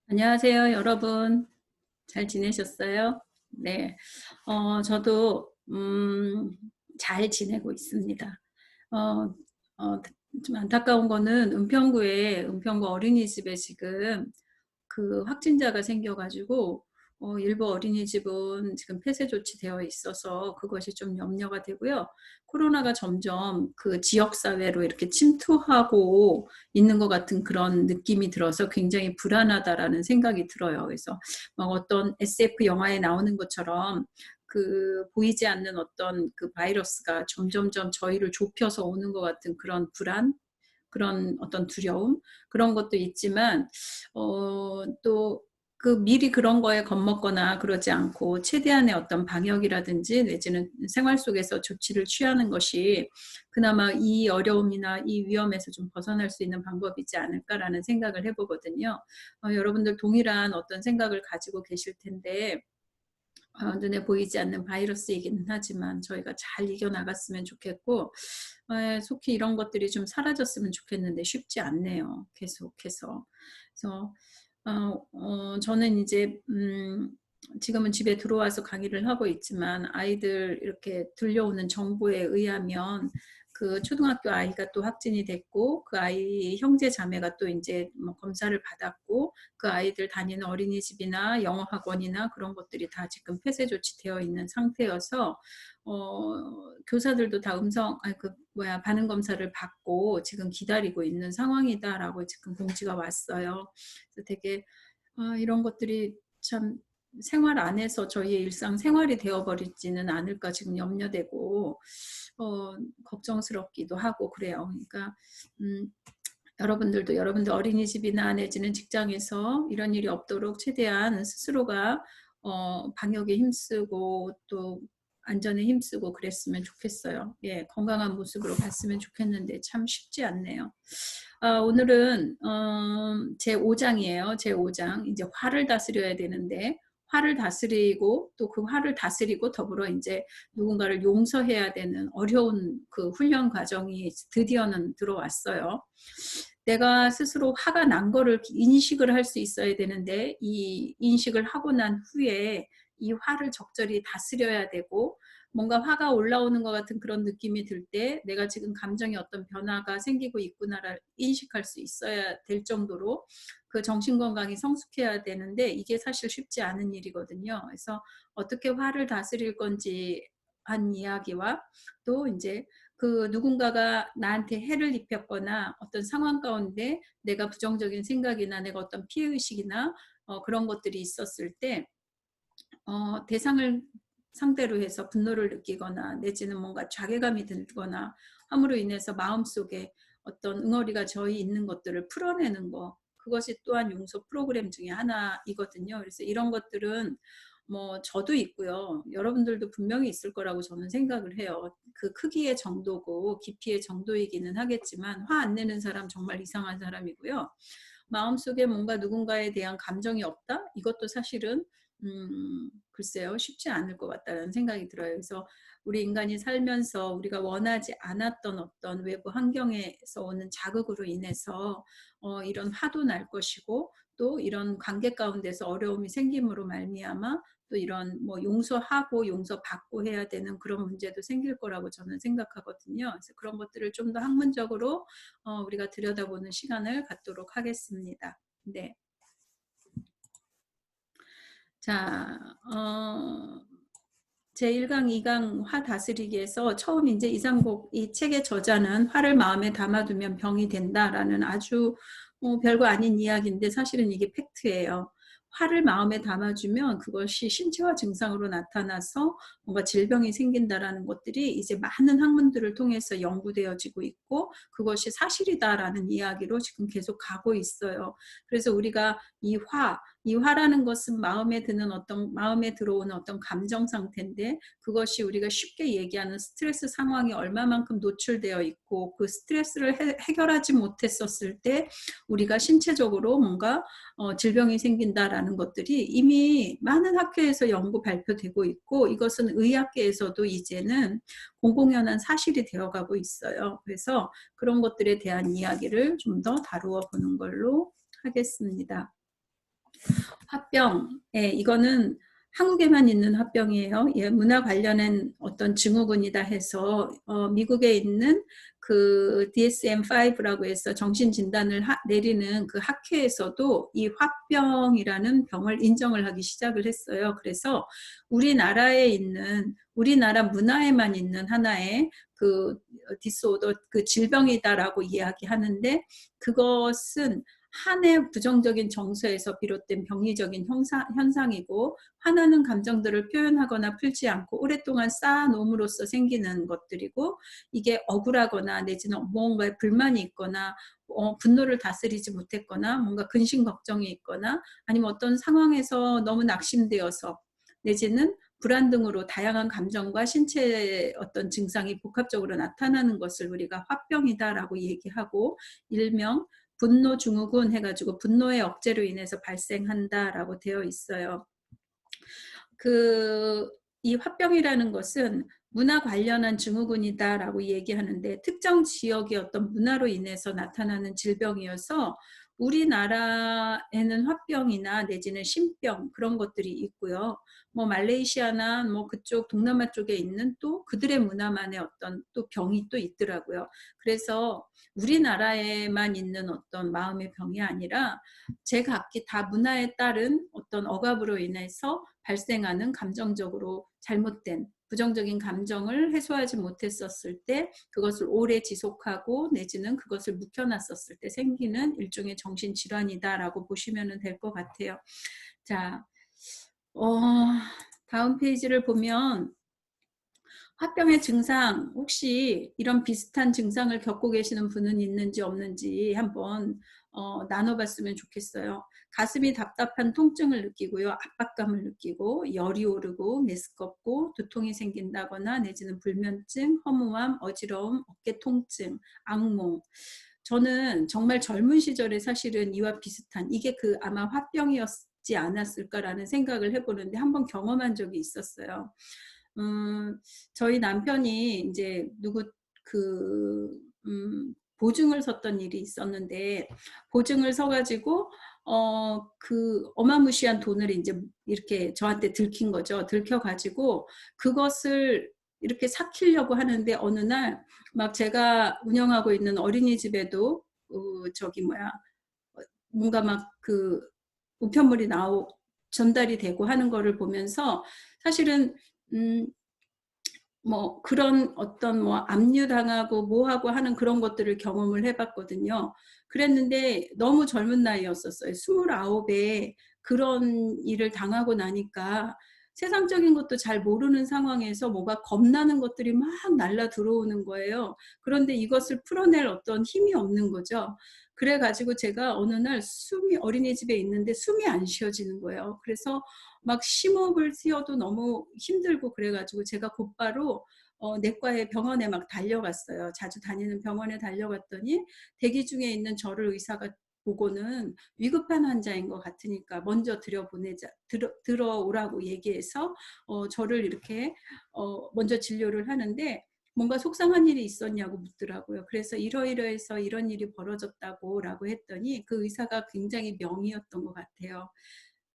안녕하세요, 여러분. 잘 지내셨어요? 네. 저도, 잘 지내고 있습니다. 어, 좀 안타까운 거는 은평구 어린이집에 지금 그 확진자가 생겨가지고 일부 어린이집은 지금 폐쇄 조치되어 있어서 그것이 좀 염려가 되고요. 코로나가 점점 그 지역사회로 이렇게 침투하고 있는 것 같은 그런 느낌이 들어서 굉장히 불안하다라는 생각이 들어요. 그래서 막 어떤 SF 영화에 나오는 것처럼 그 보이지 않는 어떤 그 바이러스가 점점점 저희를 좁혀서 오는 것 같은 그런 불안, 그런 어떤 두려움, 그런 것도 있지만 또 그 미리 그런 거에 겁먹거나 그러지 않고 최대한의 어떤 방역이라든지 내지는 생활 속에서 조치를 취하는 것이 그나마 이 어려움이나 이 위험에서 좀 벗어날 수 있는 방법이지 않을까라는 생각을 해보거든요. 여러분들 동일한 어떤 생각을 가지고 계실 텐데 눈에 보이지 않는 바이러스이기는 하지만 저희가 잘 이겨나갔으면 좋겠고 속히 이런 것들이 좀 사라졌으면 좋겠는데 쉽지 않네요. 계속해서. 그래서 저는 이제 지금은 집에 들어와서 강의를 하고 있지만 아이들 이렇게 들려오는 정보에 의하면 그 초등학교 아이가 또 확진이 됐고 그 아이 형제 자매가 또 이제 뭐 검사를 받았고 그 아이들 다니는 어린이집이나 영어학원이나 그런 것들이 다 지금 폐쇄 조치되어 있는 상태여서 교사들도 다 반응 검사를 받고 지금 기다리고 있는 상황이다라고 지금 공지가 왔어요. 그래서 되게 이런 것들이 참 생활 안에서 저희의 일상 생활이 되어버리지는 않을까 지금 염려되고 걱정스럽기도 하고 그래요. 그러니까 여러분들 어린이집이나 내지는 직장에서 이런 일이 없도록 최대한 스스로가 방역에 힘쓰고 또 안전에 힘쓰고 그랬으면 좋겠어요. 예, 건강한 모습으로 갔으면 좋겠는데 참 쉽지 않네요. 오늘은 제 5장이에요. 제 5장. 이제 화를 다스려야 되는데 화를 다스리고 또 그 화를 다스리고 더불어 이제 누군가를 용서해야 되는 어려운 그 훈련 과정이 드디어는 들어왔어요. 내가 스스로 화가 난 거를 인식을 할 수 있어야 되는데 이 인식을 하고 난 후에 이 화를 적절히 다스려야 되고 뭔가 화가 올라오는 것 같은 그런 느낌이 들 때 내가 지금 감정에 어떤 변화가 생기고 있구나를 인식할 수 있어야 될 정도로 그 정신건강이 성숙해야 되는데 이게 사실 쉽지 않은 일이거든요. 그래서 어떻게 화를 다스릴 건지 한 이야기와 또 이제 그 누군가가 나한테 해를 입혔거나 어떤 상황 가운데 내가 부정적인 생각이나 내가 어떤 피해의식이나 그런 것들이 있었을 때 대상을 상대로 해서 분노를 느끼거나 내지는 뭔가 자괴감이 들거나 함으로 인해서 마음속에 어떤 응어리가 저희 있는 것들을 풀어내는 거 그것이 또한 용서 프로그램 중에 하나이거든요. 그래서 이런 것들은 뭐 저도 있고요. 여러분들도 분명히 있을 거라고 저는 생각을 해요. 그 크기의 정도고 깊이의 정도이기는 하겠지만 화 안 내는 사람 정말 이상한 사람이고요. 마음속에 뭔가 누군가에 대한 감정이 없다? 이것도 사실은 글쎄요. 쉽지 않을 것 같다는 생각이 들어요. 그래서 우리 인간이 살면서 우리가 원하지 않았던 어떤 외부 환경에서 오는 자극으로 인해서 이런 화도 날 것이고 또 이런 관계 가운데서 어려움이 생김으로 말미암아 또 이런 뭐 용서하고 용서받고 해야 되는 그런 문제도 생길 거라고 저는 생각하거든요. 그래서 그런 것들을 좀 더 학문적으로 우리가 들여다보는 시간을 갖도록 하겠습니다. 네. 자, 제1강, 2강 화 다스리기에서 처음 이제 이상복 이 책의 저자는 화를 마음에 담아두면 병이 된다라는 아주 별거 아닌 이야기인데 사실은 이게 팩트예요. 화를 마음에 담아주면 그것이 신체화 증상으로 나타나서 뭔가 질병이 생긴다라는 것들이 이제 많은 학문들을 통해서 연구되어지고 있고 그것이 사실이다라는 이야기로 지금 계속 가고 있어요. 그래서 우리가 이 화라는 것은 마음에 들어오는 어떤 감정 상태인데 그것이 우리가 쉽게 얘기하는 스트레스 상황이 얼마만큼 노출되어 있고 그 스트레스를 해결하지 못했었을 때 우리가 신체적으로 뭔가 질병이 생긴다라는 것들이 이미 많은 학회에서 연구 발표되고 있고 이것은 의학계에서도 이제는 공공연한 사실이 되어가고 있어요. 그래서 그런 것들에 대한 이야기를 좀 더 다루어 보는 걸로 하겠습니다. 화병, 예, 이거는 한국에만 있는 화병이에요. 예, 문화 관련한 어떤 증후군이다 해서 미국에 있는 그 DSM-5라고 해서 정신 진단을 내리는 그 학회에서도 이 화병이라는 병을 인정을 하기 시작을 했어요. 그래서 우리나라에 있는 우리나라 문화에만 있는 하나의 그 디스오더, 그 질병이다라고 이야기하는데, 그것은 한의 부정적인 정서에서 비롯된 병리적인 현상이고, 화나는 감정들을 표현하거나 풀지 않고 오랫동안 쌓아놓음으로써 생기는 것들이고, 이게 억울하거나 내지는 무언가에 불만이 있거나 분노를 다스리지 못했거나 뭔가 근심 걱정이 있거나 아니면 어떤 상황에서 너무 낙심되어서 내지는 불안 등으로 다양한 감정과 신체의 어떤 증상이 복합적으로 나타나는 것을 우리가 화병이다라고 얘기하고, 일명 분노 증후군 해가지고 분노의 억제로 인해서 발생한다라고 되어 있어요. 이 화병이라는 것은 문화 관련한 증후군이다라고 얘기하는데, 특정 지역의 어떤 문화로 인해서 나타나는 질병이어서 우리나라에는 화병이나 내지는 신병 그런 것들이 있고요. 뭐 말레이시아나 뭐 그쪽 동남아 쪽에 있는 또 그들의 문화만의 어떤 또 병이 또 있더라고요. 그래서 우리나라에만 있는 어떤 마음의 병이 아니라 제각기 다 문화에 따른 어떤 억압으로 인해서 발생하는 감정적으로 잘못된 부정적인 감정을 해소하지 못했었을 때, 그것을 오래 지속하고 내지는 그것을 묵혀놨었을 때 생기는 일종의 정신질환이다라고 보시면 될 것 같아요. 자, 다음 페이지를 보면 화병의 증상, 혹시 이런 비슷한 증상을 겪고 계시는 분은 있는지 없는지 한번 나눠봤으면 좋겠어요. 가슴이 답답한 통증을 느끼고요. 압박감을 느끼고 열이 오르고 메스껍고 두통이 생긴다거나 내지는 불면증, 허무함, 어지러움, 어깨 통증, 악몽. 저는 정말 젊은 시절에 사실은 이와 비슷한 이게 아마 화병이었지 않았을까라는 생각을 해보는데 한번 경험한 적이 있었어요. 저희 남편이 이제 보증을 섰던 일이 있었는데, 보증을 서가지고 그 어마무시한 돈을 이제 이렇게 저한테 들킨 거죠. 들켜가지고 그것을 이렇게 삭히려고 하는데, 어느 날 막 제가 운영하고 있는 어린이집에도 뭔가 막 우편물이 전달이 되고 하는 거를 보면서, 사실은 뭐 그런 어떤 뭐 압류당하고 뭐하고 하는 그런 것들을 경험을 해봤거든요. 그랬는데 너무 젊은 나이였었어요. 29에 그런 일을 당하고 나니까 세상적인 것도 잘 모르는 상황에서 뭐가 겁나는 것들이 막 날라 들어오는 거예요. 그런데 이것을 풀어낼 어떤 힘이 없는 거죠. 그래가지고 제가 어느 날 어린이집에 있는데 숨이 안 쉬어지는 거예요. 그래서 막 심호흡을 쉬어도 너무 힘들고, 그래가지고 제가 곧바로 내과에 병원에 막 달려갔어요. 자주 다니는 병원에 달려갔더니 대기 중에 있는 저를 의사가 보고는 위급한 환자인 것 같으니까 먼저 들어오라고 얘기해서 저를 이렇게 먼저 진료를 하는데, 뭔가 속상한 일이 있었냐고 묻더라고요. 그래서 이러이러해서 이런 일이 벌어졌다고 라고 했더니 그 의사가 굉장히 명의였던 것 같아요.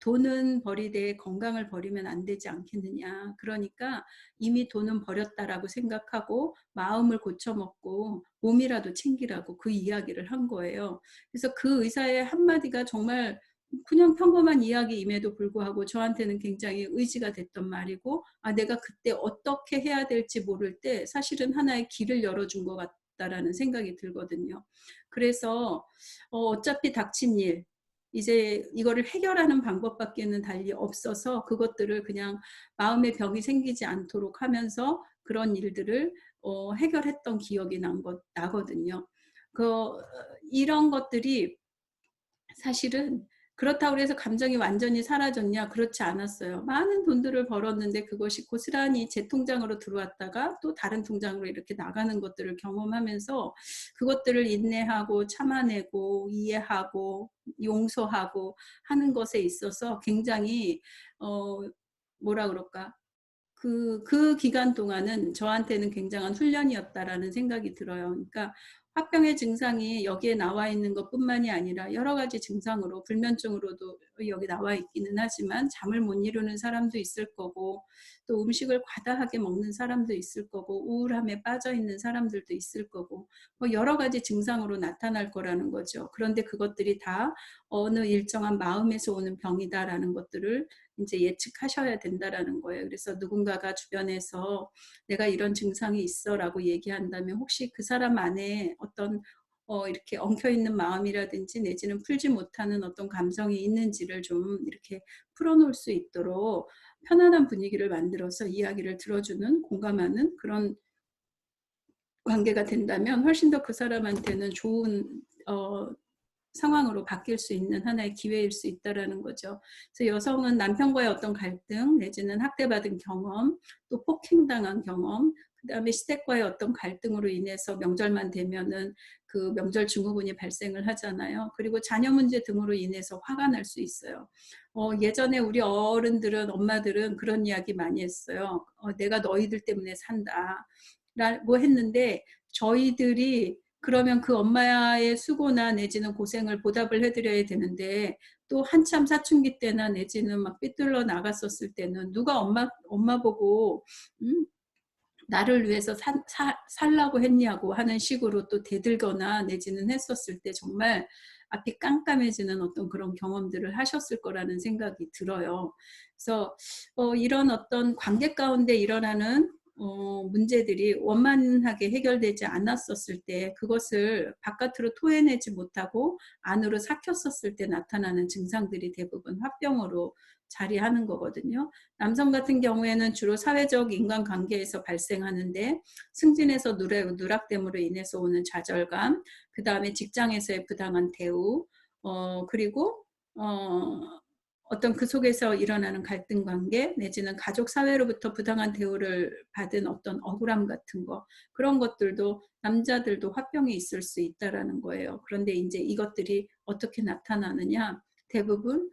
돈은 버리되 건강을 버리면 안 되지 않겠느냐. 그러니까 이미 돈은 버렸다라고 생각하고 마음을 고쳐먹고 몸이라도 챙기라고 그 이야기를 한 거예요. 그래서 그 의사의 한마디가 정말 그냥 평범한 이야기임에도 불구하고 저한테는 굉장히 의지가 됐던 말이고, 내가 그때 어떻게 해야 될지 모를 때 사실은 하나의 길을 열어준 것 같다라는 생각이 들거든요. 그래서 어차피 닥친 일, 이제 이거를 해결하는 방법밖에는 달리 없어서 그것들을 그냥 마음의 병이 생기지 않도록 하면서 그런 일들을 해결했던 기억이 나거든요. 이런 것들이 사실은 그렇다고 해서 감정이 완전히 사라졌냐? 그렇지 않았어요. 많은 돈들을 벌었는데 그것이 고스란히 제 통장으로 들어왔다가 또 다른 통장으로 이렇게 나가는 것들을 경험하면서 그것들을 인내하고 참아내고 이해하고 용서하고 하는 것에 있어서 굉장히 뭐라 그럴까? 그 기간 동안은 저한테는 굉장한 훈련이었다라는 생각이 들어요. 그러니까 화병의 증상이 여기에 나와 있는 것뿐만이 아니라 여러 가지 증상으로 불면증으로도 여기 나와 있기는 하지만 잠을 못 이루는 사람도 있을 거고 또 음식을 과다하게 먹는 사람도 있을 거고 우울함에 빠져 있는 사람들도 있을 거고 뭐 여러 가지 증상으로 나타날 거라는 거죠. 그런데 그것들이 다 어느 일정한 마음에서 오는 병이다라는 것들을 이제 예측하셔야 된다라는 거예요. 그래서 누군가가 주변에서 내가 이런 증상이 있어라고 얘기한다면 혹시 그 사람 안에 어떤 이렇게 엉켜있는 마음이라든지 내지는 풀지 못하는 어떤 감정이 있는지를 좀 이렇게 풀어놓을 수 있도록 편안한 분위기를 만들어서 이야기를 들어주는 공감하는 그런 관계가 된다면 훨씬 더 그 사람한테는 좋은 상황으로 바뀔 수 있는 하나의 기회일 수 있다라는 거죠. 그래서 여성은 남편과의 어떤 갈등 내지는 학대받은 경험 또 폭행당한 경험 그 다음에 시댁과의 어떤 갈등으로 인해서 명절만 되면은 그 명절 증후군이 발생을 하잖아요. 그리고 자녀 문제 등으로 인해서 화가 날 수 있어요. 예전에 우리 어른들은 엄마들은 그런 이야기 많이 했어요. 내가 너희들 때문에 산다 라고 했는데 저희들이 그러면 그 엄마의 수고나 내지는 고생을 보답을 해드려야 되는데 또 한참 사춘기 때나 내지는 막 삐뚤러 나갔었을 때는 누가 엄마 보고 나를 위해서 살라고 했냐고 하는 식으로 또 대들거나 내지는 했었을 때 정말 앞이 깜깜해지는 어떤 그런 경험들을 하셨을 거라는 생각이 들어요. 그래서 이런 어떤 관계 가운데 일어나는 문제들이 원만하게 해결되지 않았었을 때 그것을 바깥으로 토해내지 못하고 안으로 삭혔었을 때 나타나는 증상들이 대부분 화병으로 자리하는 거거든요. 남성 같은 경우에는 주로 사회적 인간관계에서 발생하는데 승진에서 누락됨으로 인해서 오는 좌절감, 그 다음에 직장에서의 부당한 대우, 그리고 어떤 그 속에서 일어나는 갈등 관계 내지는 가족 사회로부터 부당한 대우를 받은 어떤 억울함 같은 거 그런 것들도 남자들도 화병이 있을 수 있다라는 거예요. 그런데 이제 이것들이 어떻게 나타나느냐 대부분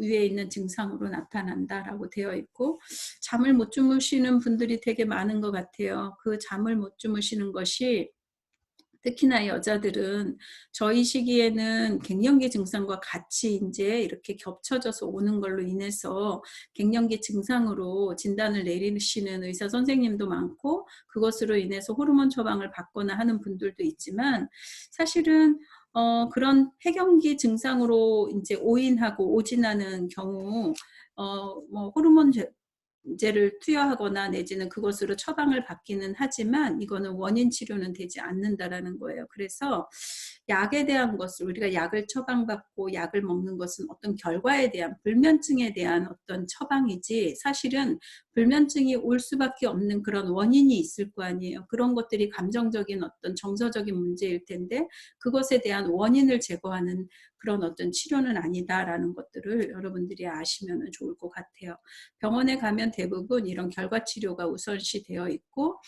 위에 있는 증상으로 나타난다라고 되어 있고 잠을 못 주무시는 분들이 되게 많은 것 같아요. 그 잠을 못 주무시는 것이 특히나 여자들은 저희 시기에는 갱년기 증상과 같이 이제 이렇게 겹쳐져서 오는 걸로 인해서 갱년기 증상으로 진단을 내리시는 의사 선생님도 많고 그것으로 인해서 호르몬 처방을 받거나 하는 분들도 있지만 사실은 그런 폐경기 증상으로 이제 오인하고 오진하는 경우 뭐 호르몬 제를 투여하거나 내지는 그것으로 처방을 받기는 하지만 이거는 원인 치료는 되지 않는다라는 거예요. 그래서 약에 대한 것을 우리가 약을 처방받고 약을 먹는 것은 어떤 결과에 대한 불면증에 대한 어떤 처방이지 사실은 불면증이 올 수밖에 없는 그런 원인이 있을 거 아니에요. 그런 것들이 감정적인 어떤 정서적인 문제일 텐데 그것에 대한 원인을 제거하는 그런 어떤 치료는 아니다라는 것들을 여러분들이 아시면 좋을 것 같아요. 병원에 가면 대부분 이런 결과 치료가 우선시 되어 있고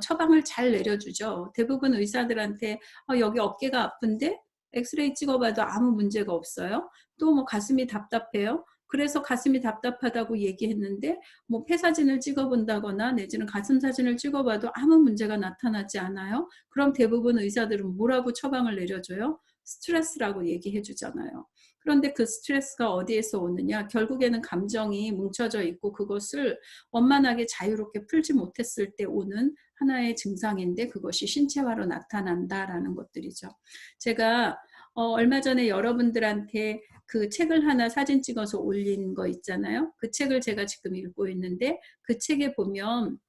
처방을 잘 내려주죠. 대부분 의사들한테 여기 어깨가 아픈데 엑스레이 찍어봐도 아무 문제가 없어요. 또 뭐 가슴이 답답해요. 그래서 가슴이 답답하다고 얘기했는데 뭐 폐사진을 찍어본다거나 내지는 가슴 사진을 찍어봐도 아무 문제가 나타나지 않아요. 그럼 대부분 의사들은 뭐라고 처방을 내려줘요? 스트레스라고 얘기해 주잖아요. 그런데 그 스트레스가 어디에서 오느냐? 결국에는 감정이 뭉쳐져 있고 그것을 원만하게 자유롭게 풀지 못했을 때 오는 하나의 증상인데 그것이 신체화로 나타난다라는 것들이죠. 제가 얼마 전에 여러분들한테 그 책을 하나 사진 찍어서 올린 거 있잖아요. 그 책을 제가 지금 읽고 있는데 그 책에 보면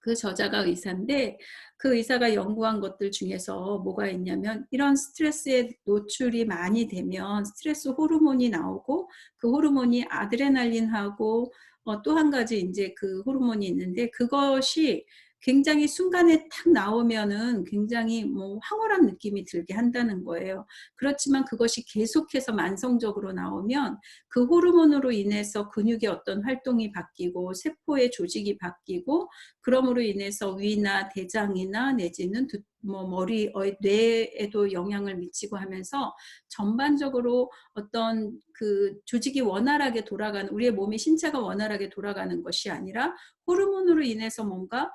그 저자가 의사인데 그 의사가 연구한 것들 중에서 뭐가 있냐면 이런 스트레스에 노출이 많이 되면 스트레스 호르몬이 나오고 그 호르몬이 아드레날린하고 또 한 가지 이제 그 호르몬이 있는데 그것이 굉장히 순간에 탁 나오면은 굉장히 뭐 황홀한 느낌이 들게 한다는 거예요. 그렇지만 그것이 계속해서 만성적으로 나오면 그 호르몬으로 인해서 근육의 어떤 활동이 바뀌고 세포의 조직이 바뀌고 그럼으로 인해서 위나 대장이나 내지는 뭐 머리, 뇌에도 영향을 미치고 하면서 전반적으로 어떤 그 조직이 원활하게 돌아가는 우리의 몸이 신체가 원활하게 돌아가는 것이 아니라 호르몬으로 인해서 뭔가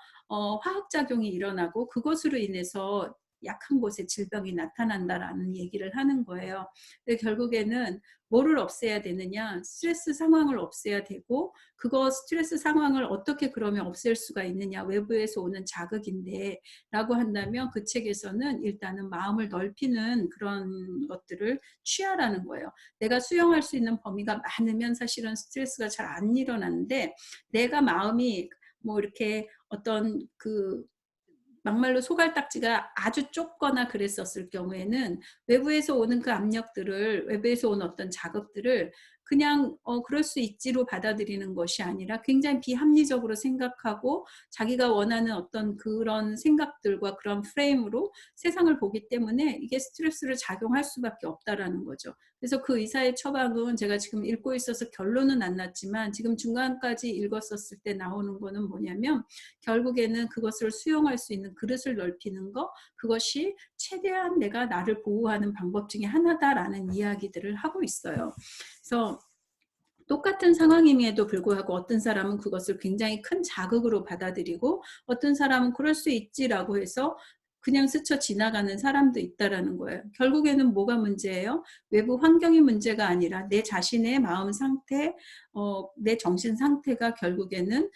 화학작용이 일어나고 그것으로 인해서 약한 곳에 질병이 나타난다라는 얘기를 하는 거예요. 근데 결국에는 뭐를 없애야 되느냐? 스트레스 상황을 없애야 되고, 그거 스트레스 상황을 어떻게 그러면 없앨 수가 있느냐? 외부에서 오는 자극인데 라고 한다면 그 책에서는 일단은 마음을 넓히는 그런 것들을 취하라는 거예요. 내가 수용할 수 있는 범위가 많으면 사실은 스트레스가 잘 안 일어나는데, 내가 마음이 뭐 이렇게 어떤 그 막말로 소갈딱지가 아주 좁거나 그랬었을 경우에는 외부에서 오는 그 압력들을, 외부에서 오는 어떤 자극들을 그냥 그럴 수 있지로 받아들이는 것이 아니라 굉장히 비합리적으로 생각하고 자기가 원하는 어떤 그런 생각들과 그런 프레임으로 세상을 보기 때문에 이게 스트레스를 작용할 수밖에 없다라는 거죠. 그래서 그 의사의 처방은 제가 지금 읽고 있어서 결론은 안 났지만 지금 중간까지 읽었었을 때 나오는 거는 뭐냐면, 결국에는 그것을 수용할 수 있는 그릇을 넓히는 거, 그것이 최대한 내가 나를 보호하는 방법 중에 하나다라는 이야기들을 하고 있어요. 그래서 똑같은 상황임에도 불구하고 어떤 사람은 그것을 굉장히 큰 자극으로 받아들이고, 어떤 사람은 그럴 수 있지라고 해서 그냥 스쳐 지나가는 사람도 있다라는 거예요. 결국에는 뭐가 문제예요? 외부 환경이 문제가 아니라 내 자신의 마음 상태, 내 정신 상태가 결국에는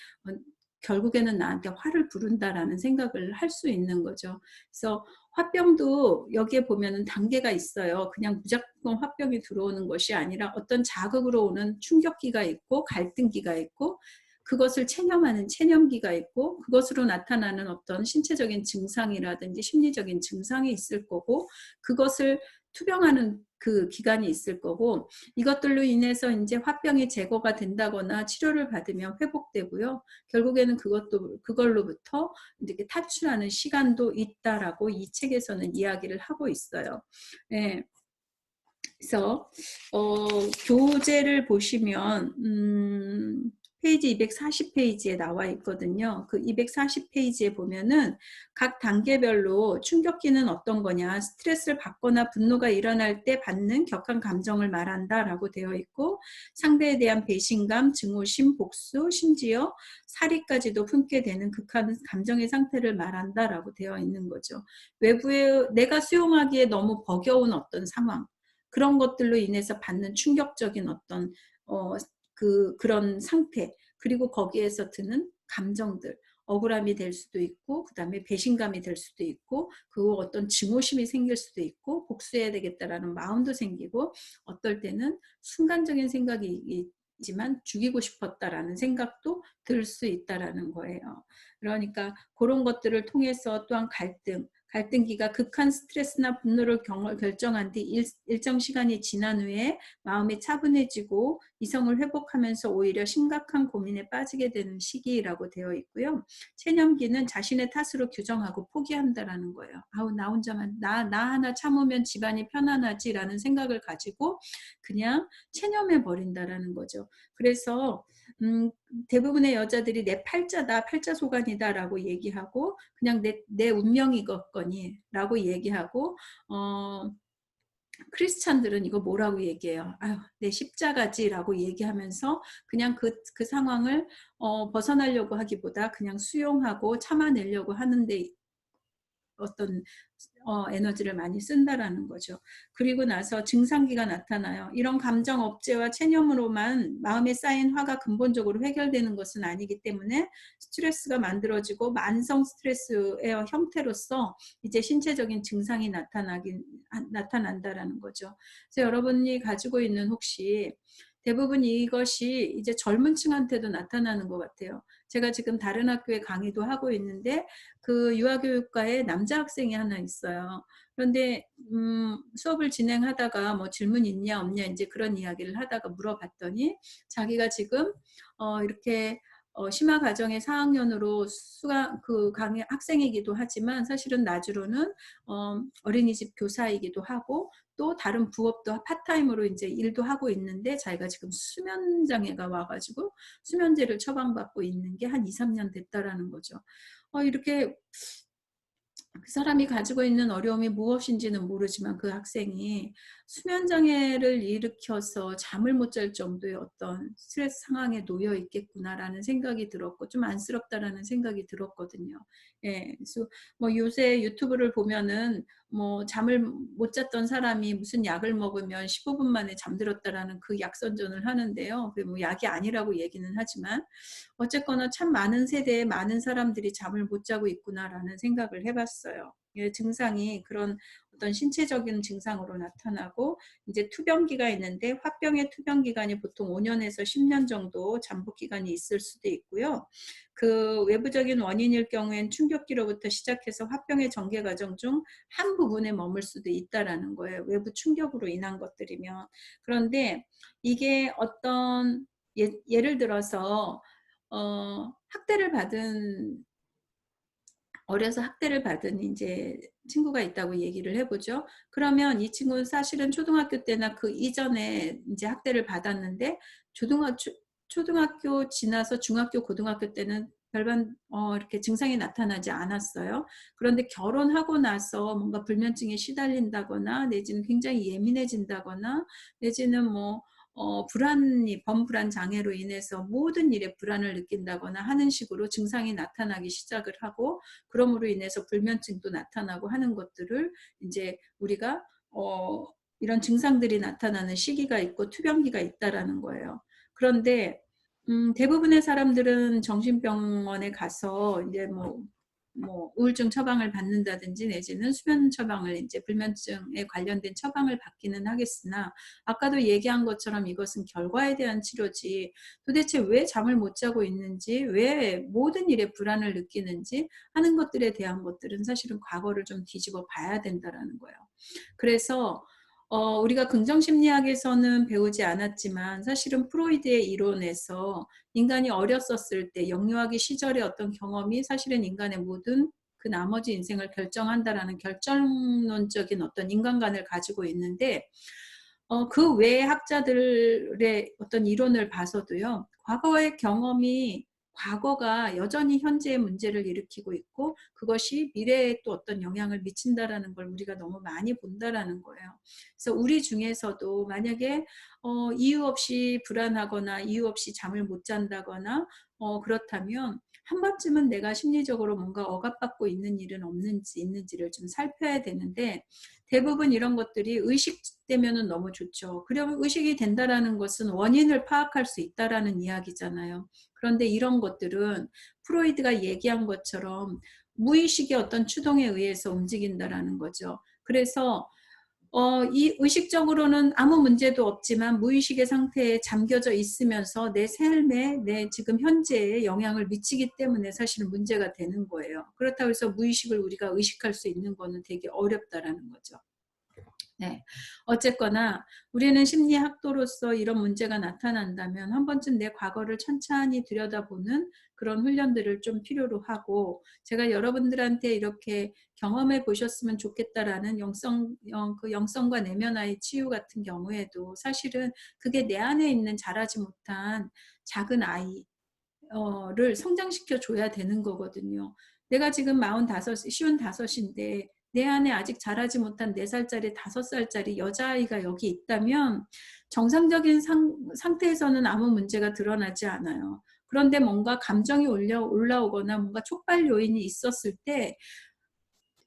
나한테 화를 부른다라는 생각을 할 수 있는 거죠. 그래서 화병도 여기에 보면은 단계가 있어요. 그냥 무조건 화병이 들어오는 것이 아니라 어떤 자극으로 오는 충격기가 있고 갈등기가 있고, 그것을 체념하는 체념기가 있고, 그것으로 나타나는 어떤 신체적인 증상이라든지 심리적인 증상이 있을 거고, 그것을 투병하는 그 기간이 있을 거고, 이것들로 인해서 이제 화병이 제거가 된다거나 치료를 받으면 회복되고요. 결국에는 그걸로부터 이렇게 탈출하는 시간도 있다라고 이 책에서는 이야기를 하고 있어요. 네. 그래서 교재를 보시면 페이지 240페이지에 나와 있거든요. 그 240페이지에 보면은 각 단계별로 충격기는 어떤 거냐, 스트레스를 받거나 분노가 일어날 때 받는 격한 감정을 말한다라고 되어 있고, 상대에 대한 배신감, 증오심, 복수, 심지어 살이까지도 품게 되는 극한 감정의 상태를 말한다라고 되어 있는 거죠. 외부에 내가 수용하기에 너무 버거운 어떤 상황, 그런 것들로 인해서 받는 충격적인 어떤 그런 상태, 그리고 거기에서 드는 감정들, 억울함이 될 수도 있고, 그 다음에 배신감이 될 수도 있고, 그 어떤 증오심이 생길 수도 있고, 복수해야 되겠다라는 마음도 생기고, 어떨 때는 순간적인 생각이지만 죽이고 싶었다라는 생각도 들 수 있다라는 거예요. 그러니까 그런 것들을 통해서 또한 갈등기가 극한 스트레스나 분노를 결정한 뒤 일정 시간이 지난 후에 마음이 차분해지고 이성을 회복하면서 오히려 심각한 고민에 빠지게 되는 시기라고 되어 있고요. 체념기는 자신의 탓으로 규정하고 포기한다라는 거예요. 아우, 나 혼자만, 나 하나 참으면 집안이 편안하지라는 생각을 가지고 그냥 체념해 버린다라는 거죠. 그래서 대부분의 여자들이 내 팔자다, 팔자소관이다라고 얘기하고, 그냥 내 운명이겠거니 라고 얘기하고, 크리스찬들은 이거 뭐라고 얘기해요? 아유, 내 십자가지라고 얘기하면서 그냥 그 상황을 벗어나려고 하기보다 그냥 수용하고 참아내려고 하는데 어떤 에너지를 많이 쓴다라는 거죠. 그리고 나서 증상기가 나타나요. 이런 감정 억제와 체념으로만 마음에 쌓인 화가 근본적으로 해결되는 것은 아니기 때문에 스트레스가 만들어지고 만성 스트레스의 형태로서 이제 신체적인 증상이 나타난다라는 거죠. 그래서 여러분이 가지고 있는 혹시 대부분 이것이 이제 젊은 층한테도 나타나는 것 같아요. 제가 지금 다른 학교에 강의도 하고 있는데 그 유아교육과에 남자 학생이 하나 있어요. 그런데 수업을 진행하다가 뭐 질문 있냐 없냐 이제 그런 이야기를 하다가 물어봤더니 자기가 지금 이렇게 심화 과정의 4학년으로 그 강의 학생이기도 하지만 사실은 나주로는 어린이집 교사이기도 하고 또 다른 부업도 파타임으로 이제 일도 하고 있는데, 자기가 지금 수면 장애가 와가지고 수면제를 처방받고 있는 게 한 2, 3년 됐다라는 거죠. 이렇게 그 사람이 가지고 있는 어려움이 무엇인지는 모르지만 그 학생이 수면 장애를 일으켜서 잠을 못 잘 정도의 어떤 스트레스 상황에 놓여 있겠구나라는 생각이 들었고 좀 안쓰럽다라는 생각이 들었거든요. 예. 그래서 뭐 요새 유튜브를 보면은 뭐 잠을 못 잤던 사람이 무슨 약을 먹으면 15분 만에 잠들었다라는 그 약 선전을 하는데요. 그게 뭐 약이 아니라고 얘기는 하지만 어쨌거나 참 많은 세대에 많은 사람들이 잠을 못 자고 있구나라는 생각을 해 봤어요. 예, 증상이 그런 어떤 신체적인 증상으로 나타나고 이제 투병기가 있는데 화병의 투병 기간이 보통 5 년에서 10년 정도 잠복 기간이 있을 수도 있고요. 그 외부적인 원인일 경우엔 충격기로부터 시작해서 화병의 전개 과정 중 한 부분에 머물 수도 있다라는 거예요, 외부 충격으로 인한 것들이면. 그런데 이게 어떤 예를 들어서 학대를 받은 어려서 학대를 받은 인제 친구가 있다고 얘기를 해 보죠. 그러면 이 친구는 사실은 초등학교 때나 그 이전에 인제 학대를 받았는데 초등학교 지나서 중학교, 고등학교 때는 별반 이렇게 증상이 나타나지 않았어요. 그런데 결혼하고 나서 뭔가 불면증에 시달린다거나 내지는 굉장히 예민해진다거나 내지는 뭐 불안이 범불안 장애로 인해서 모든 일에 불안을 느낀다거나 하는 식으로 증상이 나타나기 시작을 하고 그럼으로 인해서 불면증도 나타나고 하는 것들을 인제 우리가 이런 증상들이 나타나는 시기가 있고 투병기가 있다라는 거예요. 그런데 대부분의 사람들은 정신병원에 가서 인제 뭐 우울증 처방을 받는다든지 내지는 수면 처방을 인제 불면증에 관련된 처방을 받기는 하겠으나 아까도 얘기한 것처럼 이것은 결과에 대한 치료지 도대체 왜 잠을 못 자고 있는지 왜 모든 일에 불안을 느끼는지 하는 것들에 대한 것들은 사실은 과거를 좀 뒤집어 봐야 된다라는 거예요. 그래서 우리가 긍정심리학에서는 배우지 않았지만 사실은 프로이드의 이론에서 인간이 어렸었을 때 영유아기 시절의 어떤 경험이 사실은 인간의 모든 그 나머지 인생을 결정한다라는 결정론적인 어떤 인간관을 가지고 있는데 그 외의 학자들의 어떤 이론을 봐서도요. 과거의 경험이 과거가 여전히 현재의 문제를 일으키고 있고 그것이 미래에 또 어떤 영향을 미친다라는 걸 우리가 너무 많이 본다라는 거예요. 그래서 우리 중에서도 만약에 이유 없이 불안하거나 이유 없이 잠을 못 잔다거나 그렇다면 한 번쯤은 내가 심리적으로 뭔가 억압받고 있는 일은 없는지 있는지를 좀 살펴야 되는데 대부분 이런 것들이 의식되면은 너무 좋죠. 그러면 의식이 된다라는 것은 원인을 파악할 수 있다라는 이야기잖아요. 그런데 이런 것들은 프로이드가 얘기한 것처럼 무의식의 어떤 추동에 의해서 움직인다라는 거죠. 그래서 이 의식적으로는 아무 문제도 없지만 무의식의 상태에 잠겨져 있으면서 내 삶에 내 지금 현재에 영향을 미치기 때문에 사실은 문제가 되는 거예요. 그렇다고 해서 무의식을 우리가 의식할 수 있는 거는 되게 어렵다라는 거죠. 네. 어쨌거나 우리는 심리학도로서 이런 문제가 나타난다면 한 번쯤 내 과거를 천천히 들여다보는 그런 훈련들을 좀 필요로 하고 제가 여러분들한테 이렇게 경험해 보셨으면 좋겠다라는 그 영성과 내면화의 치유 같은 경우에도 사실은 그게 내 안에 있는 자라지 못한 작은 아이 를 성장시켜 줘야 되는 거거든요. 내가 지금 45 55인데 내 안에 아직 자라지 못한 4 살짜리 5 살짜리 여자아이가 여기 있다면 정상적인 상태에서는 아무 문제가 드러나지 않아요. 그런데 뭔가 감정이 올라오거나 뭔가 촉발 요인이 있었을 때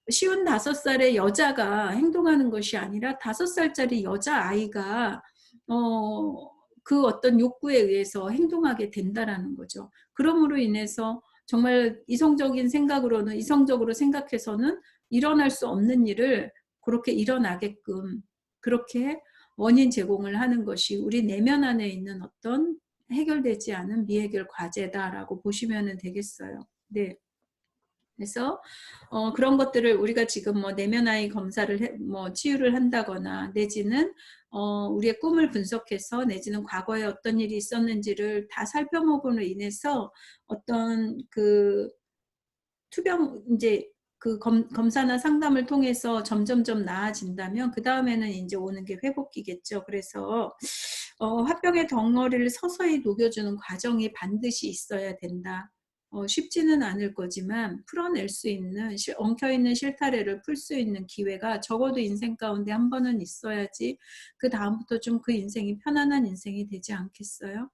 55살의 여자가 행동하는 것이 아니라 5 살짜리 여자아이가 어 그 어떤 욕구에 의해서 행동하게 된다라는 거죠. 그럼으로 인해서 정말 이성적으로 생각해서는 일어날 수 없는 일을 그렇게 일어나게끔 그렇게 원인 제공을 하는 것이 우리 내면 안에 있는 어떤 해결되지 않은 미해결 과제다라고 보시면은 되겠어요. 네. 그래서 그런 것들을 우리가 지금 뭐 내면아이 검사를 치유를 한다거나 내지는 우리의 꿈을 분석해서 내지는 과거에 어떤 일이 있었는지를 다 살펴봄으로 인해서 어떤 그 투병 인제 그 검사나 상담을 통해서 점점점 나아진다면 그다음에는 인제 오는 게 회복기겠죠. 그래서 화병의 덩어리를 서서히 녹여주는 과정이 반드시 있어야 된다. 쉽지는 않을 거지만 풀어낼 수 있는 엉켜있는 실타래를 풀 수 있는 기회가 적어도 인생 가운데 한 번은 있어야지 그다음부터 좀 그 인생이 편안한 인생이 되지 않겠어요?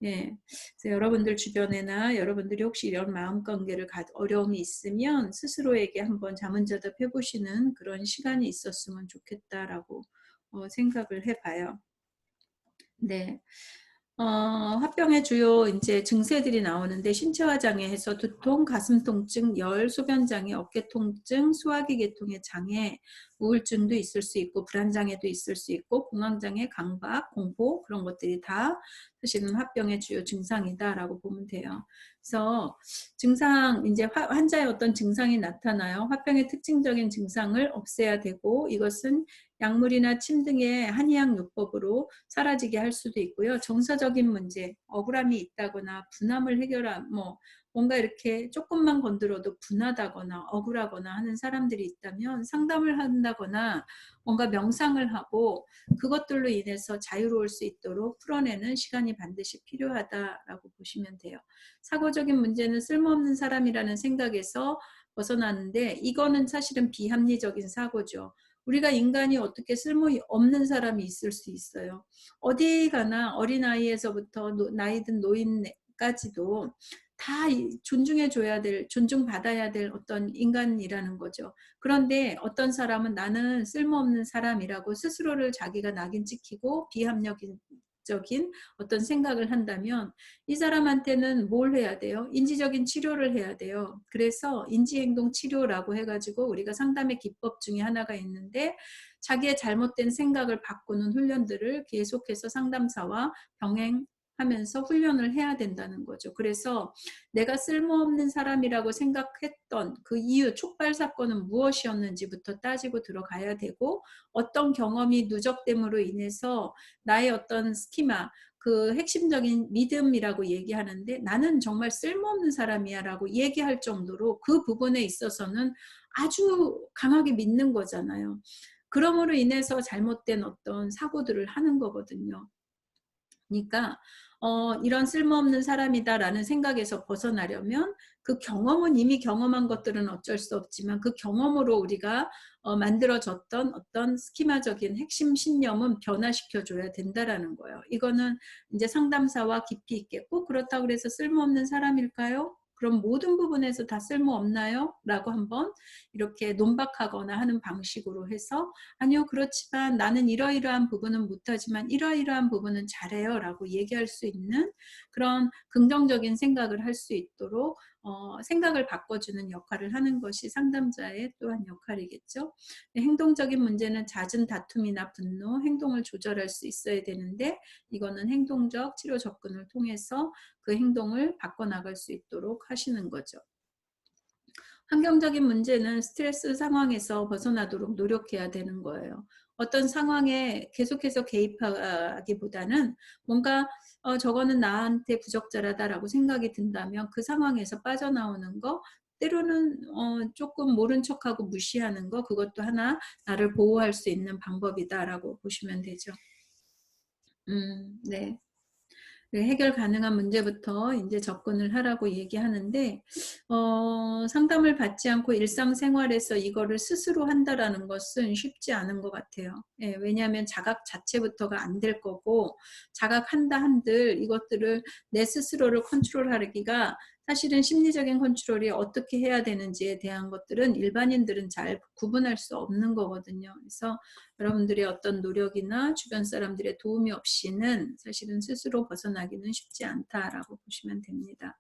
예. 그래서 여러분들 주변에나 여러분들이 혹시 이런 마음 관계를 어려움이 있으면 스스로에게 한번 자문자답 해보시는 그런 시간이 있었으면 좋겠다라고 생각을 해봐요. 네. 화병의 주요 이제 증세들이 나오는데 신체화 장애에서 두통, 가슴 통증, 열, 소변 장애, 어깨 통증, 소화기 계통의 장애, 우울증도 있을 수 있고 불안 장애도 있을 수 있고 공황 장애, 강박, 공포 그런 것들이 다 사실은 화병의 주요 증상이다라고 보면 돼요. 그래서 증상 이제 환자의 어떤 증상이 나타나요. 화병의 특징적인 증상을 없애야 되고 이것은 약물이나 침 등의 한의학 요법으로 사라지게 할 수도 있고요. 정서적인 문제, 억울함이 있다거나 분함을 뭔가 이렇게 조금만 건드려도 분하다거나 억울하거나 하는 사람들이 있다면 상담을 한다거나 뭔가 명상을 하고 그것들로 인해서 자유로울 수 있도록 풀어내는 시간이 반드시 필요하다라고 보시면 돼요. 사고적인 문제는 쓸모없는 사람이라는 생각에서 벗어나는데 이거는 사실은 비합리적인 사고죠. 우리가 인간이 어떻게 쓸모없는 사람이 있을 수 있어요. 어디 가나 어린아이에서부터 나이든 노인까지도 다 존중해줘야 될, 존중받아야 될 어떤 인간이라는 거죠. 그런데 어떤 사람은 나는 쓸모없는 사람이라고 스스로를 자기가 낙인 찍히고 비합리적인 어떤 생각을 한다면 이 사람한테는 뭘 해야 돼요? 인지적인 치료를 해야 돼요. 그래서 인지행동 치료라고 해가지고 우리가 상담의 기법 중에 하나가 있는데 자기의 잘못된 생각을 바꾸는 훈련들을 계속해서 상담사와 병행하면서 훈련을 해야 된다는 거죠. 그래서 내가 쓸모없는 사람이라고 생각했던 그 이유, 촉발 사건은 무엇이었는지부터 따지고 들어가야 되고 어떤 경험이 누적됨으로 인해서 나의 어떤 스키마, 그 핵심적인 믿음이라고 얘기하는데 나는 정말 쓸모없는 사람이야 라고 얘기할 정도로 그 부분에 있어서는 아주 강하게 믿는 거잖아요. 그러므로 인해서 잘못된 어떤 사고들을 하는 거거든요. 그러니까 이런 쓸모없는 사람이다라는 생각에서 벗어나려면 그 경험은 이미 경험한 것들은 어쩔 수 없지만 그 경험으로 우리가 만들어졌던 어떤 스키마적인 핵심 신념은 변화시켜줘야 된다라는 거예요. 이거는 이제 상담사와 깊이 있겠고 그렇다고 해서 쓸모없는 사람일까요? 그럼 모든 부분에서 다 쓸모없나요? 라고 한번 이렇게 논박하거나 하는 방식으로 해서 아니요, 그렇지만 나는 이러이러한 부분은 못하지만 이러이러한 부분은 잘해요 라고 얘기할 수 있는 그런 긍정적인 생각을 할 수 있도록 생각을 바꿔주는 역할을 하는 것이 상담자의 또한 역할이겠죠. 행동적인 문제는 잦은 다툼이나 분노, 행동을 조절할 수 있어야 되는데 이거는 행동적 치료 접근을 통해서 그 행동을 바꿔나갈 수 있도록 하시는 거죠. 환경적인 문제는 스트레스 상황에서 벗어나도록 노력해야 되는 거예요. 어떤 상황에 계속해서 개입하기보다는 뭔가 저거는 나한테 부적절하다라고 생각이 든다면 그 상황에서 빠져나오는 거 때로는 조금 모른 척하고 무시하는 거 그것도 하나 나를 보호할 수 있는 방법이다라고 보시면 되죠. 네. 네, 해결 가능한 문제부터 이제 접근을 하라고 얘기하는데 상담을 받지 않고 일상생활에서 이거를 스스로 한다라는 것은 쉽지 않은 것 같아요. 예, 왜냐하면 자각 자체부터가 안 될 거고 자각한다 한들 이것들을 내 스스로를 컨트롤하기가 사실은 심리적인 컨트롤이 어떻게 해야 되는지에 대한 것들은 일반인들은 잘 구분할 수 없는 거거든요. 그래서 여러분들의 어떤 노력이나 주변 사람들의 도움이 없이는 사실은 스스로 벗어나기는 쉽지 않다라고 보시면 됩니다.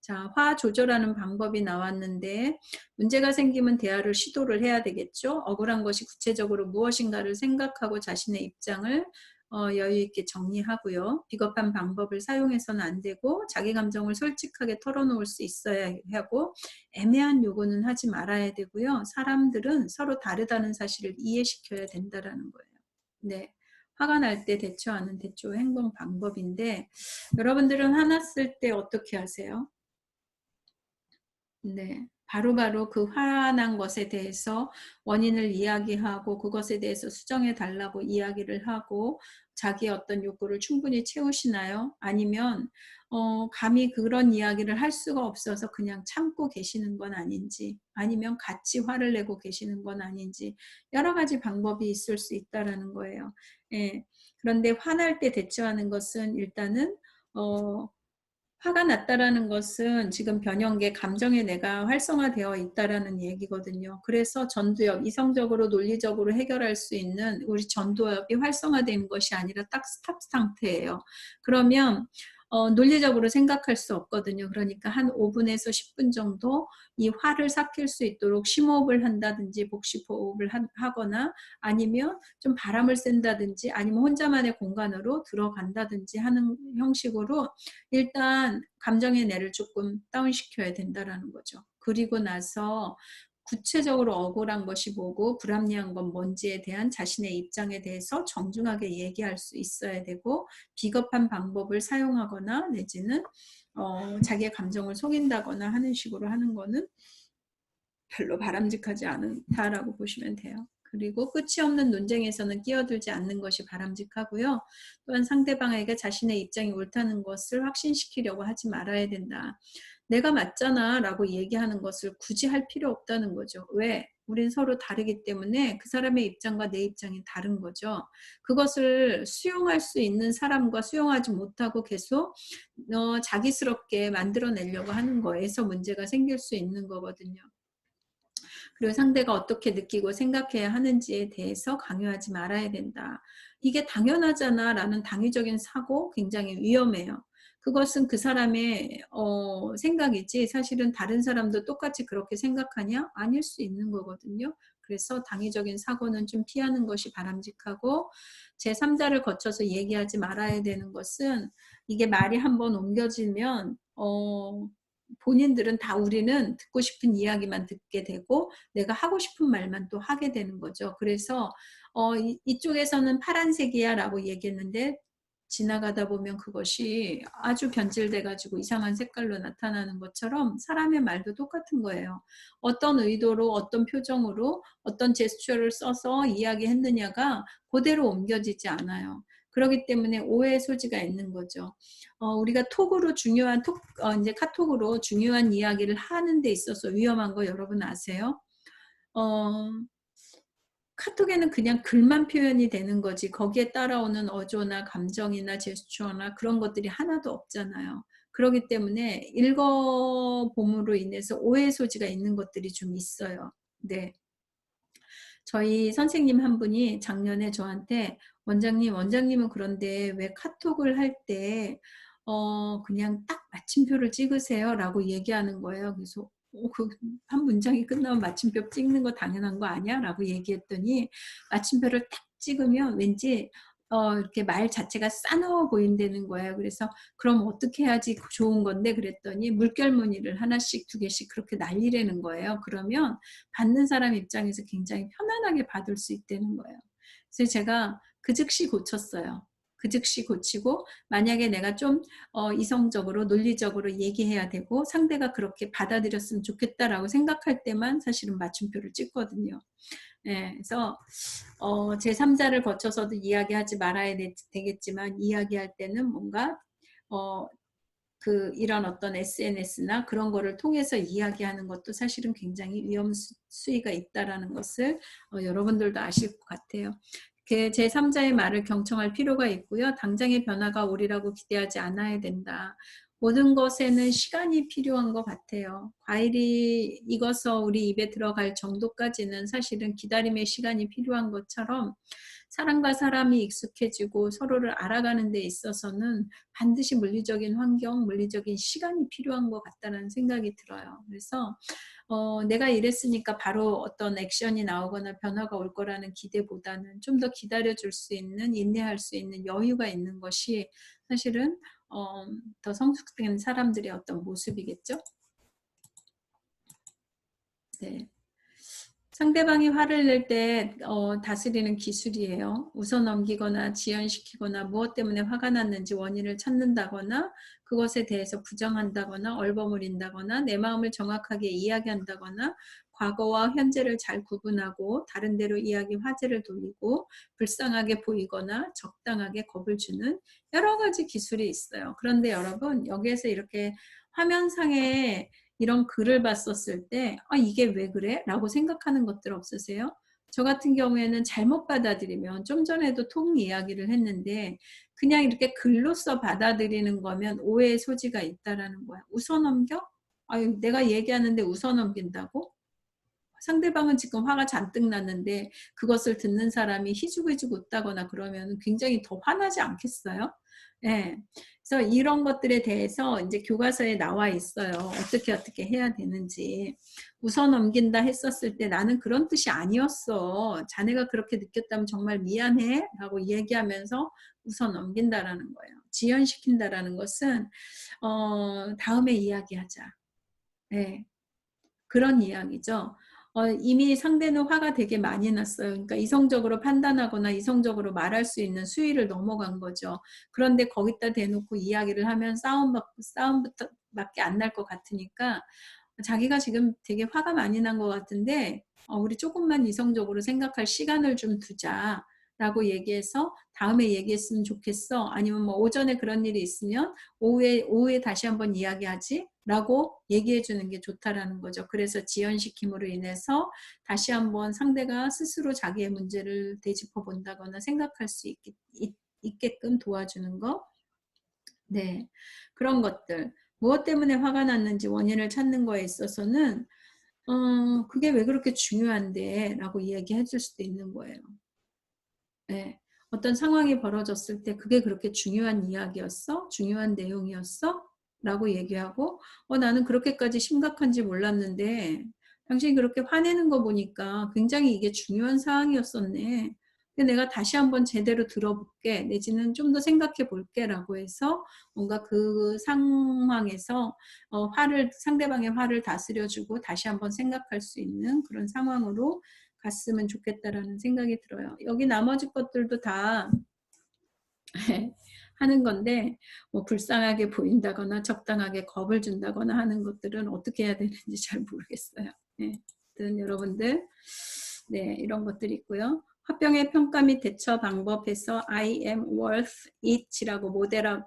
자, 화 조절하는 방법이 나왔는데 문제가 생기면 대화를 시도를 해야 되겠죠. 억울한 것이 구체적으로 무엇인가를 생각하고 자신의 입장을 여유 있게 정리하고요. 비겁한 방법을 사용해서는 안 되고 자기 감정을 솔직하게 털어놓을 수 있어야 하고 애매한 요구는 하지 말아야 되고요. 사람들은 서로 다르다는 사실을 이해시켜야 된다라는 거예요. 네. 화가 날 때 대처하는 대처 행동 방법인데 여러분들은 화났을 때 어떻게 하세요? 네. 바로바로 그 화난 것에 대해서 원인을 이야기하고 그것에 대해서 수정해 달라고 이야기를 하고 자기의 어떤 욕구를 충분히 채우시나요? 아니면 감히 그런 이야기를 할 수가 없어서 그냥 참고 계시는 건 아닌지, 아니면 같이 화를 내고 계시는 건 아닌지, 여러 가지 방법이 있을 수 있다라는 거예요. 예. 그런데 화날 때 대처하는 것은 일단은 화가 났다라는 것은 지금 변형계 감정의 내가 활성화되어 있다라는 얘기거든요. 그래서 전두엽, 이성적으로 논리적으로 해결할 수 있는 우리 전두엽이 활성화된 것이 아니라 딱 스탑 상태예요. 그러면 논리적으로 생각할 수 없거든요. 그러니까 한 5분에서 10분 정도 이 화를 삭힐 수 있도록 심호흡을 한다든지 복식호흡을 하거나 아니면 좀 바람을 쐰다든지 아니면 혼자만의 공간으로 들어간다든지 하는 형식으로 일단 감정의 내를 조금 다운시켜야 된다라는 거죠. 그리고 나서 구체적으로 억울한 것이 뭐고 불합리한 건 뭔지에 대한 자신의 입장에 대해서 정중하게 얘기할 수 있어야 되고 비겁한 방법을 사용하거나 내지는 자기의 감정을 속인다거나 하는 식으로 하는 거는 별로 바람직하지 않다라고 보시면 돼요. 그리고 끝이 없는 논쟁에서는 끼어들지 않는 것이 바람직하고요. 또한 상대방에게 자신의 입장이 옳다는 것을 확신시키려고 하지 말아야 된다. 내가 맞잖아 라고 얘기하는 것을 굳이 할 필요 없다는 거죠. 왜? 우린 서로 다르기 때문에 그 사람의 입장과 내 입장이 다른 거죠. 그것을 수용할 수 있는 사람과 수용하지 못하고 계속 자기스럽게 만들어내려고 하는 거에서 문제가 생길 수 있는 거거든요. 그리고 상대가 어떻게 느끼고 생각해야 하는지에 대해서 강요하지 말아야 된다. 이게 당연하잖아 라는 당위적인 사고 굉장히 위험해요. 그것은 그 사람의 생각이지 사실은 다른 사람도 똑같이 그렇게 생각하냐? 아닐 수 있는 거거든요. 그래서 당위적인 사고는 좀 피하는 것이 바람직하고 제3자를 거쳐서 얘기하지 말아야 되는 것은 이게 말이 한번 옮겨지면 본인들은 다 우리는 듣고 싶은 이야기만 듣게 되고 내가 하고 싶은 말만 또 하게 되는 거죠. 그래서 이쪽에서는 파란색이야 라고 얘기했는데 지나가다 보면 그것이 아주 변질돼 가지고 이상한 색깔로 나타나는 것처럼 사람의 말도 똑같은 거예요. 어떤 의도로 어떤 표정으로 어떤 제스처를 써서 이야기했느냐가 그대로 옮겨지지 않아요. 그렇기 때문에 오해의 소지가 있는 거죠. 우리가 톡으로 중요한 이제 카톡으로 중요한 이야기를 하는 데 있어서 위험한 거 여러분 아세요? 카톡에는 그냥 글만 표현이 되는 거지 거기에 따라오는 어조나 감정이나 제스처나 그런 것들이 하나도 없잖아요. 그렇기 때문에 읽어봄으로 인해서 오해 소지가 있는 것들이 좀 있어요. 네. 저희 선생님 한 분이 작년에 저한테 원장님은 그런데 왜 카톡을 할 때 그냥 딱 마침표를 찍으세요? 라고 얘기하는 거예요. 그래서 그 한 문장이 끝나면 마침표 찍는 거 당연한 거 아니야? 라고 얘기했더니 마침표를 딱 찍으면 왠지 이렇게 말 자체가 싸나워 보인다는 거예요. 그래서 그럼 어떻게 해야지 좋은 건데 그랬더니 물결 무늬를 하나씩 두 개씩 그렇게 날리라는 거예요. 그러면 받는 사람 입장에서 굉장히 편안하게 받을 수 있다는 거예요. 그래서 제가 그 즉시 고쳤어요. 그 즉시 고치고 만약에 내가 좀 이성적으로 논리적으로 얘기해야 되고 상대가 그렇게 받아들였으면 좋겠다라고 생각할 때만 사실은 맞춤표를 찍거든요. 예, 그래서 제3자를 거쳐서도 이야기하지 말아야 되겠지만 이야기할 때는 뭔가 이런 어떤 SNS나 그런 거를 통해서 이야기하는 것도 사실은 굉장히 위험 수위가 있다라는 것을 여러분들도 아실 것 같아요. 제3자의 말을 경청할 필요가 있고요. 당장의 변화가 오리라고 기대하지 않아야 된다. 모든 것에는 시간이 필요한 것 같아요. 과일이 익어서 우리 입에 들어갈 정도까지는 사실은 기다림의 시간이 필요한 것처럼 사람과 사람이 익숙해지고 서로를 알아가는 데 있어서는 반드시 물리적인 환경, 물리적인 시간이 필요한 것 같다는 생각이 들어요. 그래서 내가 이랬으니까 바로 어떤 액션이 나오거나 변화가 올 거라는 기대보다는 좀 더 기다려줄 수 있는, 인내할 수 있는 여유가 있는 것이 사실은 더 성숙된 사람들의 어떤 모습이겠죠. 네. 상대방이 화를 낼 때 다스리는 기술이에요. 웃어넘기거나 지연시키거나 무엇 때문에 화가 났는지 원인을 찾는다거나 그것에 대해서 부정한다거나 얼버무린다거나 내 마음을 정확하게 이야기한다거나 과거와 현재를 잘 구분하고 다른 데로 이야기 화제를 돌리고 불쌍하게 보이거나 적당하게 겁을 주는 여러 가지 기술이 있어요. 그런데 여러분 여기에서 이렇게 화면상에 이런 글을 봤었을 때 '아 이게 왜 그래?' 라고 생각하는 것들 없으세요? 저 같은 경우에는 잘못 받아들이면 좀 전에도 통 이야기를 했는데 그냥 이렇게 글로써 받아들이는 거면 오해의 소지가 있다라는 거야. 웃어 넘겨? 아유 내가 얘기하는데 웃어 넘긴다고? 상대방은 지금 화가 잔뜩 났는데 그것을 듣는 사람이 희죽희죽 웃다거나 그러면 굉장히 더 화나지 않겠어요? 예. 그래서 이런 것들에 대해서 이제 교과서에 나와 있어요. 어떻게 해야 되는지. 웃어 넘긴다 했었을 때 나는 그런 뜻이 아니었어. 자네가 그렇게 느꼈다면 정말 미안해. 라고 얘기하면서 웃어 넘긴다라는 거예요. 지연시킨다라는 것은, 다음에 이야기하자. 예. 그런 이야기죠. 이미 상대는 화가 되게 많이 났어요. 그러니까 이성적으로 판단하거나 이성적으로 말할 수 있는 수위를 넘어간 거죠. 그런데 거기다 대놓고 이야기를 하면 싸움부터 밖에 안 날 것 같으니까 자기가 지금 되게 화가 많이 난 것 같은데 우리 조금만 이성적으로 생각할 시간을 좀 두자. 라고 얘기해서 다음에 얘기했으면 좋겠어. 아니면 뭐 오전에 그런 일이 있으면 오후에 다시 한번 이야기하지. 라고 얘기해 주는 게 좋다라는 거죠. 그래서 지연시킴으로 인해서 다시 한번 상대가 스스로 자기의 문제를 되짚어 본다거나 생각할 수 있게끔 도와주는 거. 네. 그런 것들. 무엇 때문에 화가 났는지 원인을 찾는 거에 있어서는 그게 왜 그렇게 중요한데 라고 얘기해 줄 수도 있는 거예요. 네. 어떤 상황이 벌어졌을 때 그게 그렇게 중요한 이야기였어? 중요한 내용이었어? 라고 얘기하고 나는 그렇게까지 심각한지 몰랐는데 당신이 그렇게 화내는 거 보니까 굉장히 이게 중요한 사항이었었네. 근데 내가 다시 한번 제대로 들어볼게. 내지는 좀 더 생각해 볼게. 라고 해서 뭔가 그 상황에서 상대방의 화를 다스려주고 다시 한번 생각할 수 있는 그런 상황으로 갔으면 좋겠다라는 생각이 들어요. 여기 나머지 것들도 다 하는 건데 뭐 불쌍하게 보인다거나 적당하게 겁을 준다거나 하는 것들은 어떻게 해야 되는지 잘 모르겠어요. 네. 아무튼 여러분들 네 이런 것들이 있고요. 화병의 평가 및 대처 방법에서 I am worth it이라고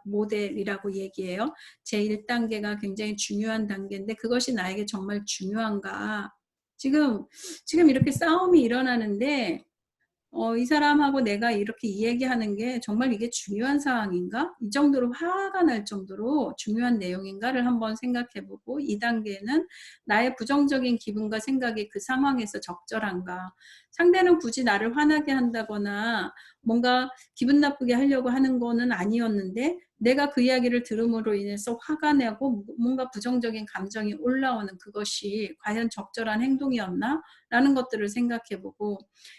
모델이라고 얘기해요. 제1단계가 굉장히 중요한 단계인데 그것이 나에게 정말 중요한가. 지금 이렇게 싸움이 일어나는데 이 사람하고 내가 이렇게 이 얘기하는 게 정말 이게 중요한 사항인가? 이 정도로 화가 날 정도로 중요한 내용인가를 한번 생각해 보고 2단계는 나의 부정적인 기분과 생각이 그 상황에서 적절한가? 상대는 굳이 나를 화나게 한다거나 뭔가 기분 나쁘게 하려고 하는 거는 아니었는데 내가 그 이야기를 들음으로 인해서 화가 나고 뭔가 부정적인 감정이 올라오는 그것이 과연 적절한 행동이었나? 라는 것들을 생각해 보고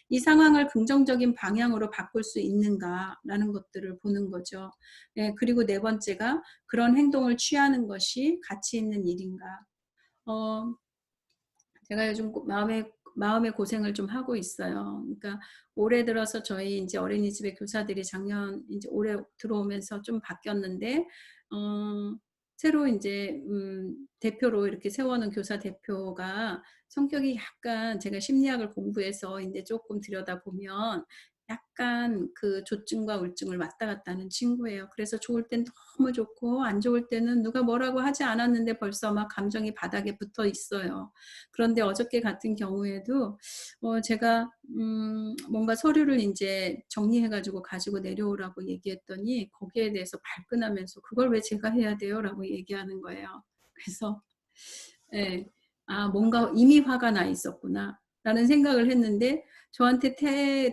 이 상황을 긍정적인 방향으로 바꿀 수 있는가라는 것들을 보는 거죠. 네, 그리고 네 번째가 그런 행동을 취하는 것이 가치 있는 일인가. 어, 제가 요즘 마음의 고생을 좀 하고 있어요. 그러니까 올해 들어서 저희 이제 어린이집의 교사들이 작년 이제 올해 들어오면서 좀 바뀌었는데 새로 이제 대표로 이렇게 세워놓은 교사 대표가 성격이 약간 제가 심리학을 공부해서 이제 조금 들여다보면 약간 그 조증과 우울증을 왔다 갔다 하는 친구예요. 그래서 좋을 땐 너무 좋고 안 좋을 때는 누가 뭐라고 하지 않았는데 벌써 막 감정이 바닥에 붙어 있어요. 그런데 어저께 같은 경우에도 제가 뭔가 서류를 이제 정리해 가지고 내려오라고 얘기했더니 거기에 대해서 발끈하면서 "그걸 왜 제가 해야 돼요?"라고 얘기하는 거예요. 그래서 예. '아 뭔가 이미 화가 나 있었구나.'라는 생각을 했는데 저한테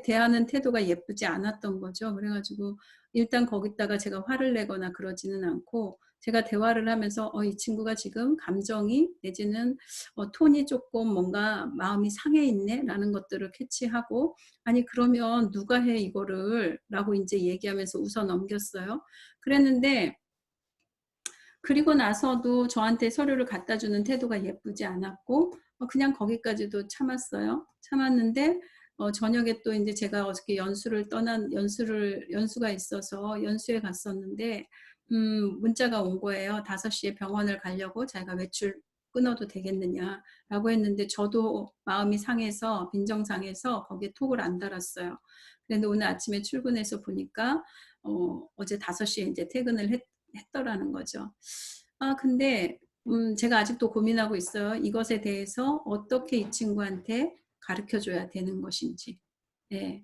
대하는 태도가 예쁘지 않았던 거죠. 그래 가지고 일단 거기다가 제가 화를 내거나 그러지는 않고 제가 대화를 하면서 이 친구가 지금 감정이 내지는 톤이 조금 뭔가 '마음이 상해 있네.'라는 것들을 캐치하고 '아니 그러면 누가 해 이거를.' 라고 인제 얘기하면서 웃어 넘겼어요. 그랬는데 그리고 나서도 저한테 서류를 갖다 주는 태도가 예쁘지 않았고 그냥 거기까지도 참았어요. 참았는데 저녁에 또 인제 제가 어저께 연수가 있어서 연수에 갔었는데 문자가 온 거예요. 5시에 병원을 가려고 자기가 "외출 끊어도 되겠느냐."라고 했는데 저도 마음이 상해서 빈정상해서 거기에 톡을 안 달았어요. 그런데 오늘 아침에 출근해서 보니까 어제 5시에 인제 퇴근을 했더라는 거죠. 아 근데 제가 아직도 고민하고 있어요. 이것에 대해서 어떻게 이 친구한테 가르쳐 줘야 되는 것인지. 예.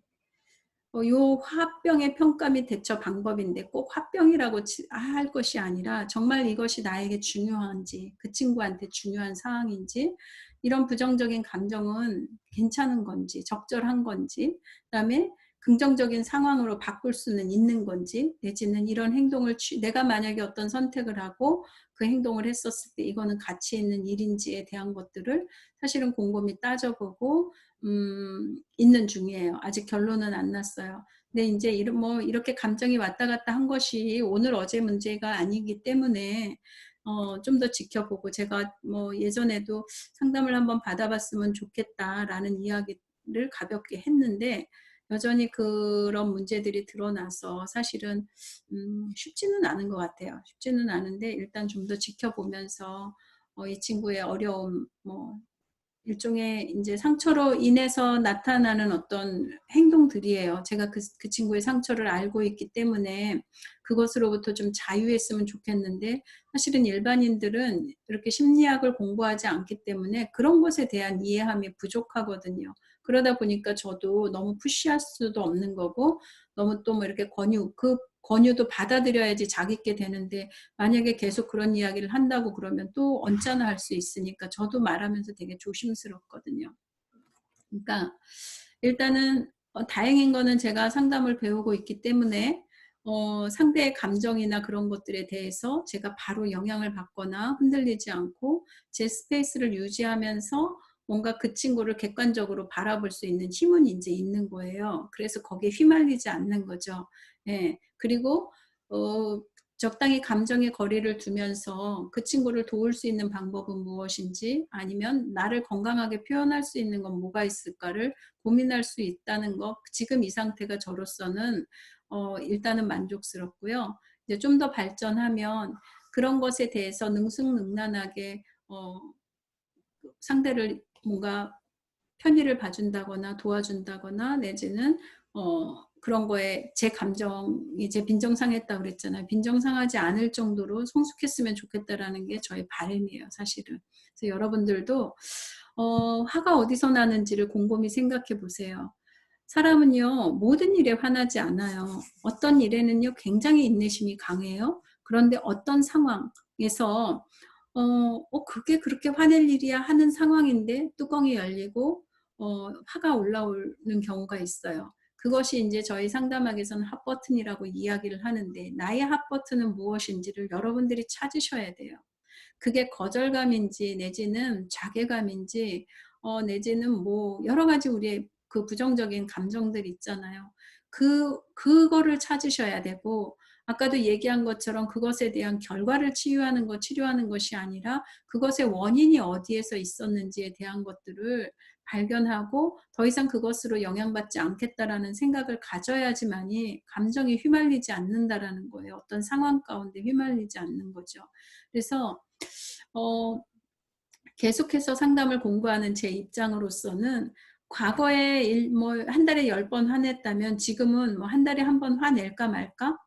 요 화병의 평가 및 대처 방법인데 꼭 화병이라고 할 것이 아니라 정말 이것이 나에게 중요한지, 그 친구한테 중요한 사항인지, 이런 부정적인 감정은 괜찮은 건지, 적절한 건지, 그다음에 긍정적인 상황으로 바꿀 수는 있는 건지, 내지는 이런 행동을 내가 만약에 어떤 선택을 하고 그 행동을 했었을 때 이거는 가치 있는 일인지에 대한 것들을 사실은 곰곰이 따져보고 있는 중이에요. 아직 결론은 안 났어요. 근데 인제 이렇게 감정이 왔다 갔다 한 것이 오늘 어제 문제가 아니기 때문에 좀 더 지켜보고, 제가 예전에도 "상담을 한번 받아 봤으면 좋겠다."라는 이야기를 가볍게 했는데 여전히 그런 문제들이 드러나서 사실은 쉽지는 않은 것 같아요. 쉽지는 않은데 일단 좀 더 지켜보면서 이 친구의 어려움, 일종의 인제 상처로 인해서 나타나는 어떤 행동들이에요. 제가 그 친구의 상처를 알고 있기 때문에 그것으로부터 좀 자유했으면 좋겠는데, 사실은 일반인들은 이렇게 심리학을 공부하지 않기 때문에 그런 것에 대한 이해함이 부족하거든요. 그러다 보니까 저도 너무 푸시할 수도 없는 거고, 너무 또 이렇게 그 권유도 받아들여야지 자기께 되는데, 만약에 계속 그런 이야기를 한다고 그러면 또 언짢아 할 수 있으니까 저도 말하면서 되게 조심스럽거든요. 그러니까 일단은 다행인 거는 제가 상담을 배우고 있기 때문에 상대의 감정이나 그런 것들에 대해서 제가 바로 영향을 받거나 흔들리지 않고 제 스페이스를 유지하면서 뭔가 그 친구를 객관적으로 바라볼 수 있는 힘은 인제 있는 거예요. 그래서 거기에 휘말리지 않는 거죠. 예. 그리고 어 적당히 감정의 거리를 두면서 그 친구를 도울 수 있는 방법은 무엇인지, 아니면 나를 건강하게 표현할 수 있는 건 뭐가 있을까를 고민할 수 있다는 거, 지금 이 상태가 저로서는 일단은 만족스럽고요. 이제 좀 더 발전하면 그런 것에 대해서 능수능란하게 상대를 뭔가 편의를 봐준다거나 도와준다거나, 내지는 그런 거에 제 감정이 제 빈정상했다고 그랬잖아요. 빈정상하지 않을 정도로 성숙했으면 좋겠다라는 게 저의 바람이에요, 사실은. 그래서 여러분들도 화가 어디서 나는지를 곰곰이 생각해 보세요. 사람은요, 모든 일에 화나지 않아요. 어떤 일에는요, 굉장히 인내심이 강해요. 그런데 어떤 상황에서 그게 그렇게 화낼 일이야 하는 상황인데 뚜껑이 열리고 화가 올라오는 경우가 있어요. 그것이 인제 저희 상담학에서는 핫 버튼이라고 이야기를 하는데, 나의 핫 버튼은 무엇인지를 여러분들이 찾으셔야 돼요. 그게 거절감인지, 내지는 자괴감인지, 내지는 여러 가지 우리의 그 부정적인 감정들 있잖아요. 그거를 찾으셔야 되고, 아까도 얘기한 것처럼 그것에 대한 결과를 치료하는 것이 아니라 그것의 원인이 어디에서 있었는지에 대한 것들을 발견하고 더 이상 그것으로 영향받지 않겠다라는 생각을 가져야지만이 감정에 휘말리지 않는다라는 거예요. 어떤 상황 가운데 휘말리지 않는 거죠. 그래서 어 계속해서 상담을 공부하는 제 입장으로서는, 과거에 한 달에 10번 화냈다면 지금은 한 달에 1번 화낼까 말까?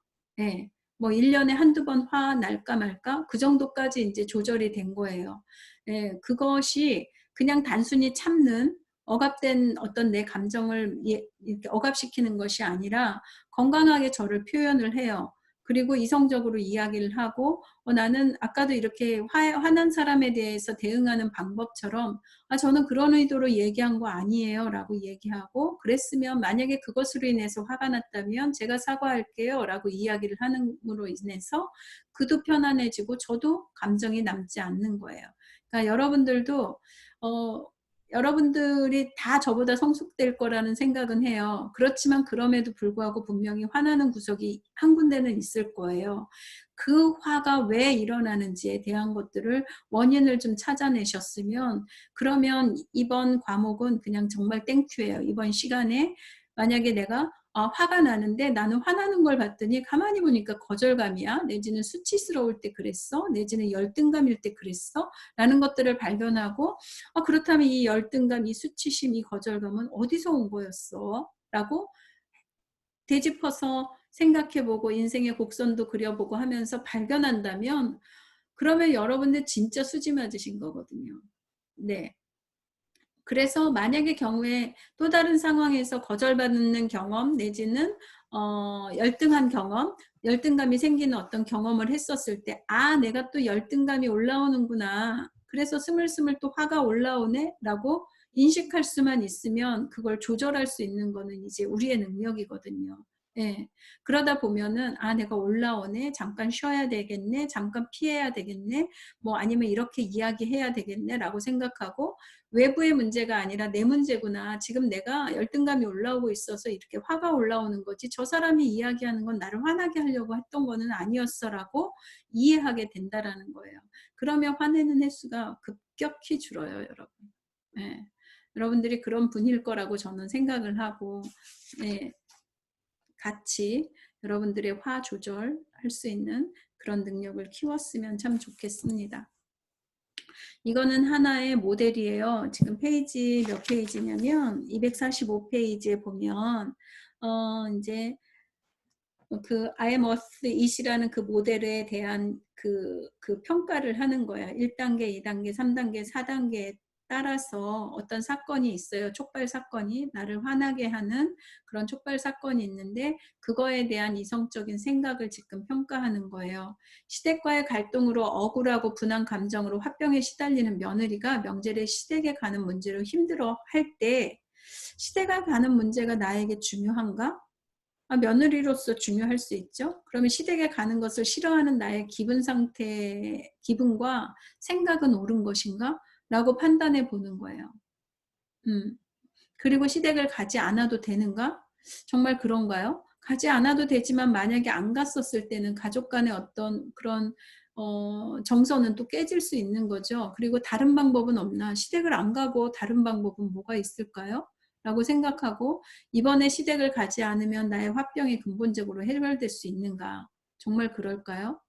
예. 1 년에 1-2번 화날까 말까? 그 정도까지 인제 조절이 된 거예요. 예. 그것이 그냥 단순히 참는, 억압된 어떤 내 감정을 이렇게 억압시키는 것이 아니라 건강하게 저를 표현을 해요. 그리고 이성적으로 이야기를 하고 나는 아까도 이렇게 화난 사람에 대해서 대응하는 방법처럼 "아 저는 그런 의도로 얘기한 거 아니에요."라고 얘기하고, 그랬으면 만약에 그것으로 인해서 화가 났다면 "제가 사과할게요."라고 이야기를 함으로 인해서 그도 편안해지고 저도 감정이 남지 않는 거예요. 그러니까 여러분들도 어 여러분들이 다 저보다 성숙될 거라는 생각은 해요. 그렇지만 그럼에도 불구하고 분명히 화나는 구석이 한 군데는 있을 거예요. 그 화가 왜 일어나는지에 대한 것들을 원인을 좀 찾아내셨으면, 그러면 이번 과목은 그냥 정말 땡큐예요. 이번 시간에 만약에 내가 화가 나는데 나는 화나는 걸 봤더니 가만히 보니까 거절감이야. 내지는 수치스러울 때 그랬어. 내지는 열등감일 때 그랬어. 라는 것들을 발견하고, 그렇다면 이 열등감, 이 수치심, 이 거절감은 어디서 온 거였어? 라고 되짚어서 생각해보고 인생의 곡선도 그려보고 하면서 발견한다면, 그러면 여러분들 진짜 수지 맞으신 거거든요. 네. 그래서 만약의 경우에 또 다른 상황에서 거절받는 경험 내지는 열등한 경험, 열등감이 생기는 어떤 경험을 했었을 때, 내가 또 열등감이 올라오는구나. 그래서 스물스물 또 화가 올라오네? 라고 인식할 수만 있으면 그걸 조절할 수 있는 거는 이제 우리의 능력이거든요. 예. 그러다 보면은 내가 올라오네. 잠깐 쉬어야 되겠네. 잠깐 피해야 되겠네. 뭐 아니면 이렇게 이야기해야 되겠네. 라고 생각하고, 외부의 문제가 아니라 내 문제구나. 지금 내가 열등감이 올라오고 있어서 이렇게 화가 올라오는 거지. 저 사람이 이야기하는 건 나를 화나게 하려고 했던 거는 아니었어라고 이해하게 된다라는 거예요. 그러면 화내는 횟수가 급격히 줄어요, 여러분. 예. 여러분들이 그런 분일 거라고 저는 생각을 하고, 예. 같이 여러분들의 화 조절할 수 있는 그런 능력을 키웠으면 참 좋겠습니다. 이거는 하나의 모델이에요. 지금 페이지 몇 페이지냐면 245페이지에 보면 이제 그 I am Earth it이라는 그 모델에 대한 그 평가를 하는 거야. 1단계, 2단계, 3단계, 4단계에 따라서 어떤 사건이 있어요. 촉발 사건이 나를 화나게 하는 그런 촉발 사건이 있는데, 그거에 대한 이성적인 생각을 지금 평가하는 거예요. 시댁과의 갈등으로 억울하고 분한 감정으로 화병에 시달리는 며느리가 명절에 시댁에 가는 문제로 힘들어 할 때, 시댁에 가는 문제가 나에게 중요한가? 며느리로서 중요할 수 있죠. 그러면 시댁에 가는 것을 싫어하는 나의 기분과 생각은 옳은 것인가? 라고 판단해 보는 거예요. 그리고 시댁을 가지 않아도 되는가? 정말 그런가요? 가지 않아도 되지만 만약에 안 갔었을 때는 가족 간의 어떤 그런 정서는 또 깨질 수 있는 거죠. 그리고 다른 방법은 없나? 시댁을 안 가고 다른 방법은 뭐가 있을까요? 라고 생각하고, 이번에 시댁을 가지 않으면 나의 화병이 근본적으로 해결될 수 있는가? 정말 그럴까요?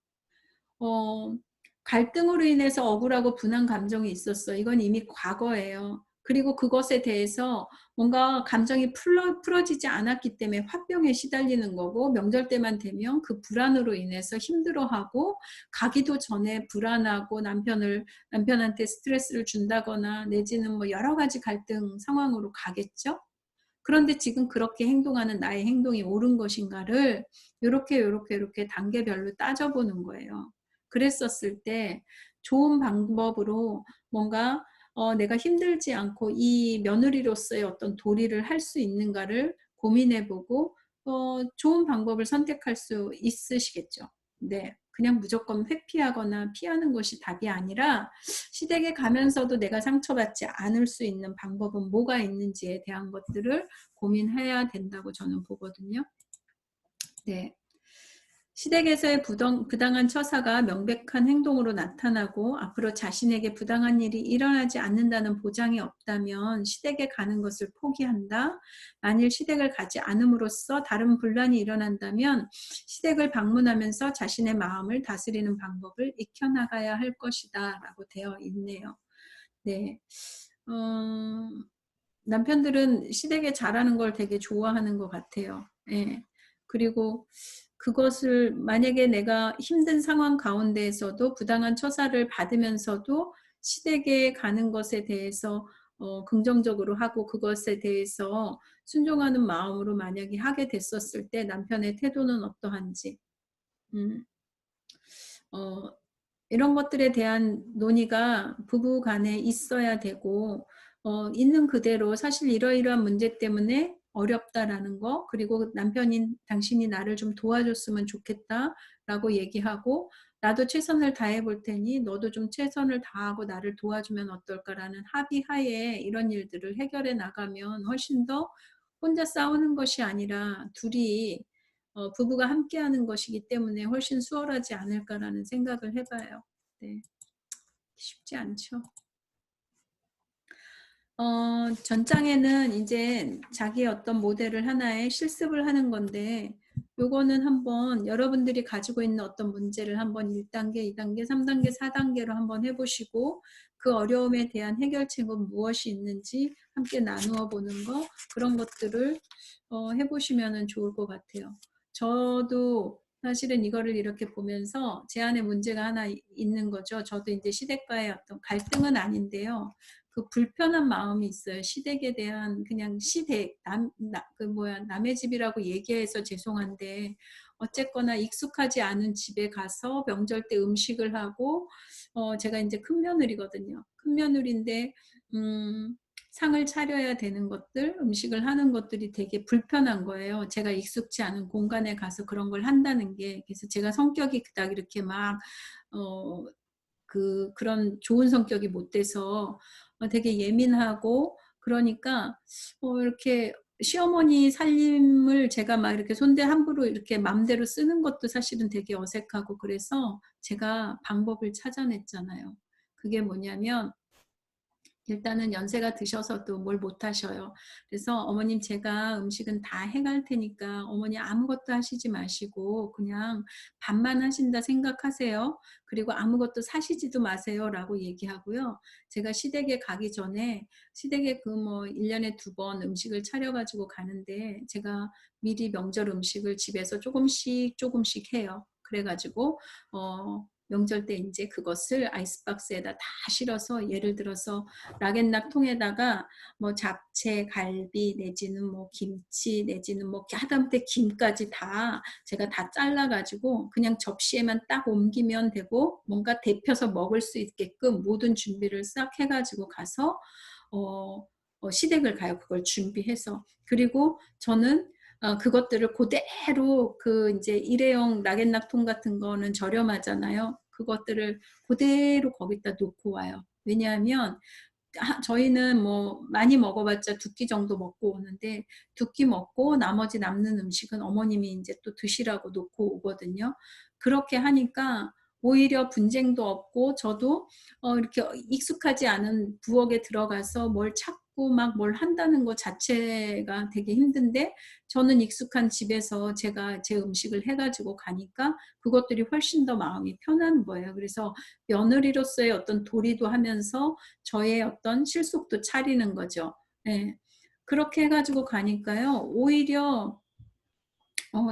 갈등으로 인해서 억울하고 분한 감정이 있었어. 이건 이미 과거예요. 그리고 그것에 대해서 뭔가 감정이 풀어지지 않았기 때문에 화병에 시달리는 거고, 명절 때만 되면 그 불안으로 인해서 힘들어하고, 가기도 전에 불안하고 남편한테 스트레스를 준다거나 내지는 뭐 여러 가지 갈등 상황으로 가겠죠. 그런데 지금 그렇게 행동하는 나의 행동이 옳은 것인가를 요렇게 단계별로 따져보는 거예요. 그랬었을 때 좋은 방법으로 뭔가 내가 힘들지 않고 이 며느리로서의 어떤 도리를 할 수 있는가를 고민해보고 좋은 방법을 선택할 수 있으시겠죠. 네. 그냥 무조건 회피하거나 피하는 것이 답이 아니라, 시댁에 가면서도 내가 상처받지 않을 수 있는 방법은 뭐가 있는지에 대한 것들을 고민해야 된다고 저는 보거든요. 네. 시댁에서의 부당한 처사가 명백한 행동으로 나타나고 앞으로 자신에게 부당한 일이 일어나지 않는다는 보장이 없다면 시댁에 가는 것을 포기한다. 만일 시댁을 가지 않음으로써 다른 분란이 일어난다면 시댁을 방문하면서 자신의 마음을 다스리는 방법을 익혀나가야 할 것이다 라고 되어 있네요. 네. 남편들은 시댁에 잘하는 걸 되게 좋아하는 것 같아요. 예. 그리고 그것을 만약에 내가 힘든 상황 가운데에서도 부당한 처사를 받으면서도 시댁에 가는 것에 대해서 긍정적으로 하고 그것에 대해서 순종하는 마음으로 만약에 하게 됐었을 때 남편의 태도는 어떠한지, 음, 어, 이런 것들에 대한 논의가 부부 간에 있어야 되고, 있는 그대로 사실 이러이러한 문제 때문에 어렵다라는 거, 그리고 남편인 당신이 나를 좀 도와줬으면 좋겠다라고 얘기하고, 나도 최선을 다해 볼 테니 너도 좀 최선을 다하고 나를 도와주면 어떨까라는 합의하에 이런 일들을 해결해 나가면 훨씬 더 혼자 싸우는 것이 아니라 둘이 부부가 함께하는 것이기 때문에 훨씬 수월하지 않을까라는 생각을 해봐요. 네, 쉽지 않죠. 전장에는 이제 자기의 어떤 모델을 하나의 실습을 하는 건데 요거는 한번 여러분들이 가지고 있는 어떤 문제를 한번 1단계, 2단계, 3단계, 4단계로 한번 해보시고 그 어려움에 대한 해결책은 무엇이 있는지 함께 나누어 보는 거 그런 것들을 해보시면 좋을 것 같아요. 저도 사실은 이거를 이렇게 보면서 제 안에 문제가 하나 있는 거죠. 저도 이제 시댁과의 어떤 갈등은 아닌데요. 그 불편한 마음이 있어요. 시댁에 대한 그냥 시댁 남의 집이라고 얘기해서 죄송한데 어쨌거나 익숙하지 않은 집에 가서 명절 때 음식을 하고 제가 이제 큰 며느리거든요. 큰 며느리인데 상을 차려야 되는 것들, 음식을 하는 것들이 되게 불편한 거예요. 제가 익숙지 않은 공간에 가서 그런 걸 한다는 게. 그래서 제가 성격이 그닥 이렇게 막 그런 좋은 성격이 못 돼서 되게 예민하고 그러니까 이렇게 시어머니 살림을 제가 막 이렇게 손대 함부로 이렇게 맘대로 쓰는 것도 사실은 되게 어색하고 그래서 제가 방법을 찾아냈잖아요. 그게 뭐냐면 일단은 연세가 드셔서도 뭘 못하셔요. 그래서 어머님 제가 음식은 다 해갈 테니까 어머니 아무것도 하시지 마시고 그냥 밥만 하신다 생각하세요. 그리고 아무것도 사시지도 마세요 라고 얘기하고요. 제가 시댁에 가기 전에 시댁에 그 뭐 1년에 2번 음식을 차려가지고 가는데 제가 미리 명절 음식을 집에서 조금씩 조금씩 해요. 그래가지고 명절 때 이제 그것을 아이스박스에다 다 실어서 예를 들어서 락앤락 통에다가 뭐 잡채, 갈비 내지는 뭐 김치 내지는 뭐 하다못해 김까지 다 제가 다 잘라가지고 그냥 접시에만 딱 옮기면 되고 뭔가 데펴서 먹을 수 있게끔 모든 준비를 싹 해가지고 가서 시댁을 가요. 그걸 준비해서. 그리고 저는 그것들을 그대로 그 이제 일회용 락앤락통 같은 거는 저렴하잖아요. 그것들을 그대로 거기다 놓고 와요. 왜냐하면 저희는 뭐 많이 먹어봤자 2끼 정도 먹고 오는데 2끼 먹고 나머지 남는 음식은 어머님이 이제 또 드시라고 놓고 오거든요. 그렇게 하니까 오히려 분쟁도 없고 저도 이렇게 익숙하지 않은 부엌에 들어가서 뭘 찾고 막 뭘 한다는 것 자체가 되게 힘든데 저는 익숙한 집에서 제가 제 음식을 해가지고 가니까 그것들이 훨씬 더 마음이 편한 거예요. 그래서 며느리로서의 어떤 도리도 하면서 저의 어떤 실속도 차리는 거죠. 네. 그렇게 해가지고 가니까요. 오히려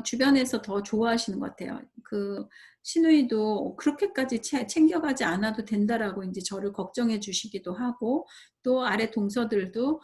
주변에서 더 좋아하시는 것 같아요. 그 시누이도 그렇게까지 챙겨가지 않아도 된다라고 이제 저를 걱정해 주시기도 하고 또 아래 동서들도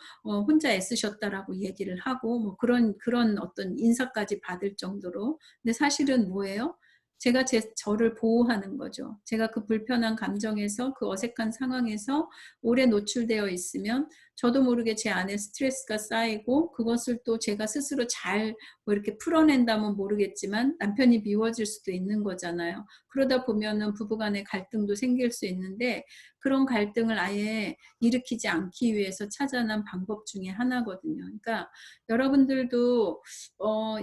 혼자 애쓰셨다라고 얘기를 하고 뭐 그런 어떤 인사까지 받을 정도로. 근데 사실은 뭐예요? 제가 저를 보호하는 거죠. 제가 그 불편한 감정에서 그 어색한 상황에서 오래 노출되어 있으면 저도 모르게 제 안에 스트레스가 쌓이고 그것을 또 제가 스스로 잘 뭐 이렇게 풀어낸다면 모르겠지만 남편이 미워질 수도 있는 거잖아요. 그러다 보면은 부부간의 갈등도 생길 수 있는데 그런 갈등을 아예 일으키지 않기 위해서 찾아낸 방법 중에 하나거든요. 그러니까 여러분들도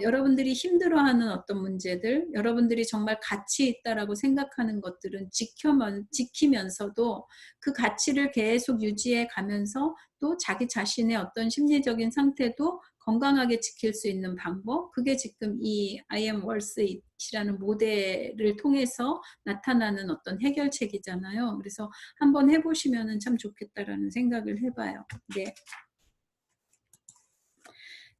여러분들이 힘들어하는 어떤 문제들, 여러분들이 정말 가치 있다라고 생각하는 것들은 지키면서도 그 가치를 계속 유지해 가면서 또 자기 자신의 어떤 심리적인 상태도 건강하게 지킬 수 있는 방법, 그게 지금 이 I am worth it이라는 모델을 통해서 나타나는 어떤 해결책이잖아요. 그래서 한번 해보시면 참 좋겠다라는 생각을 해봐요. 네.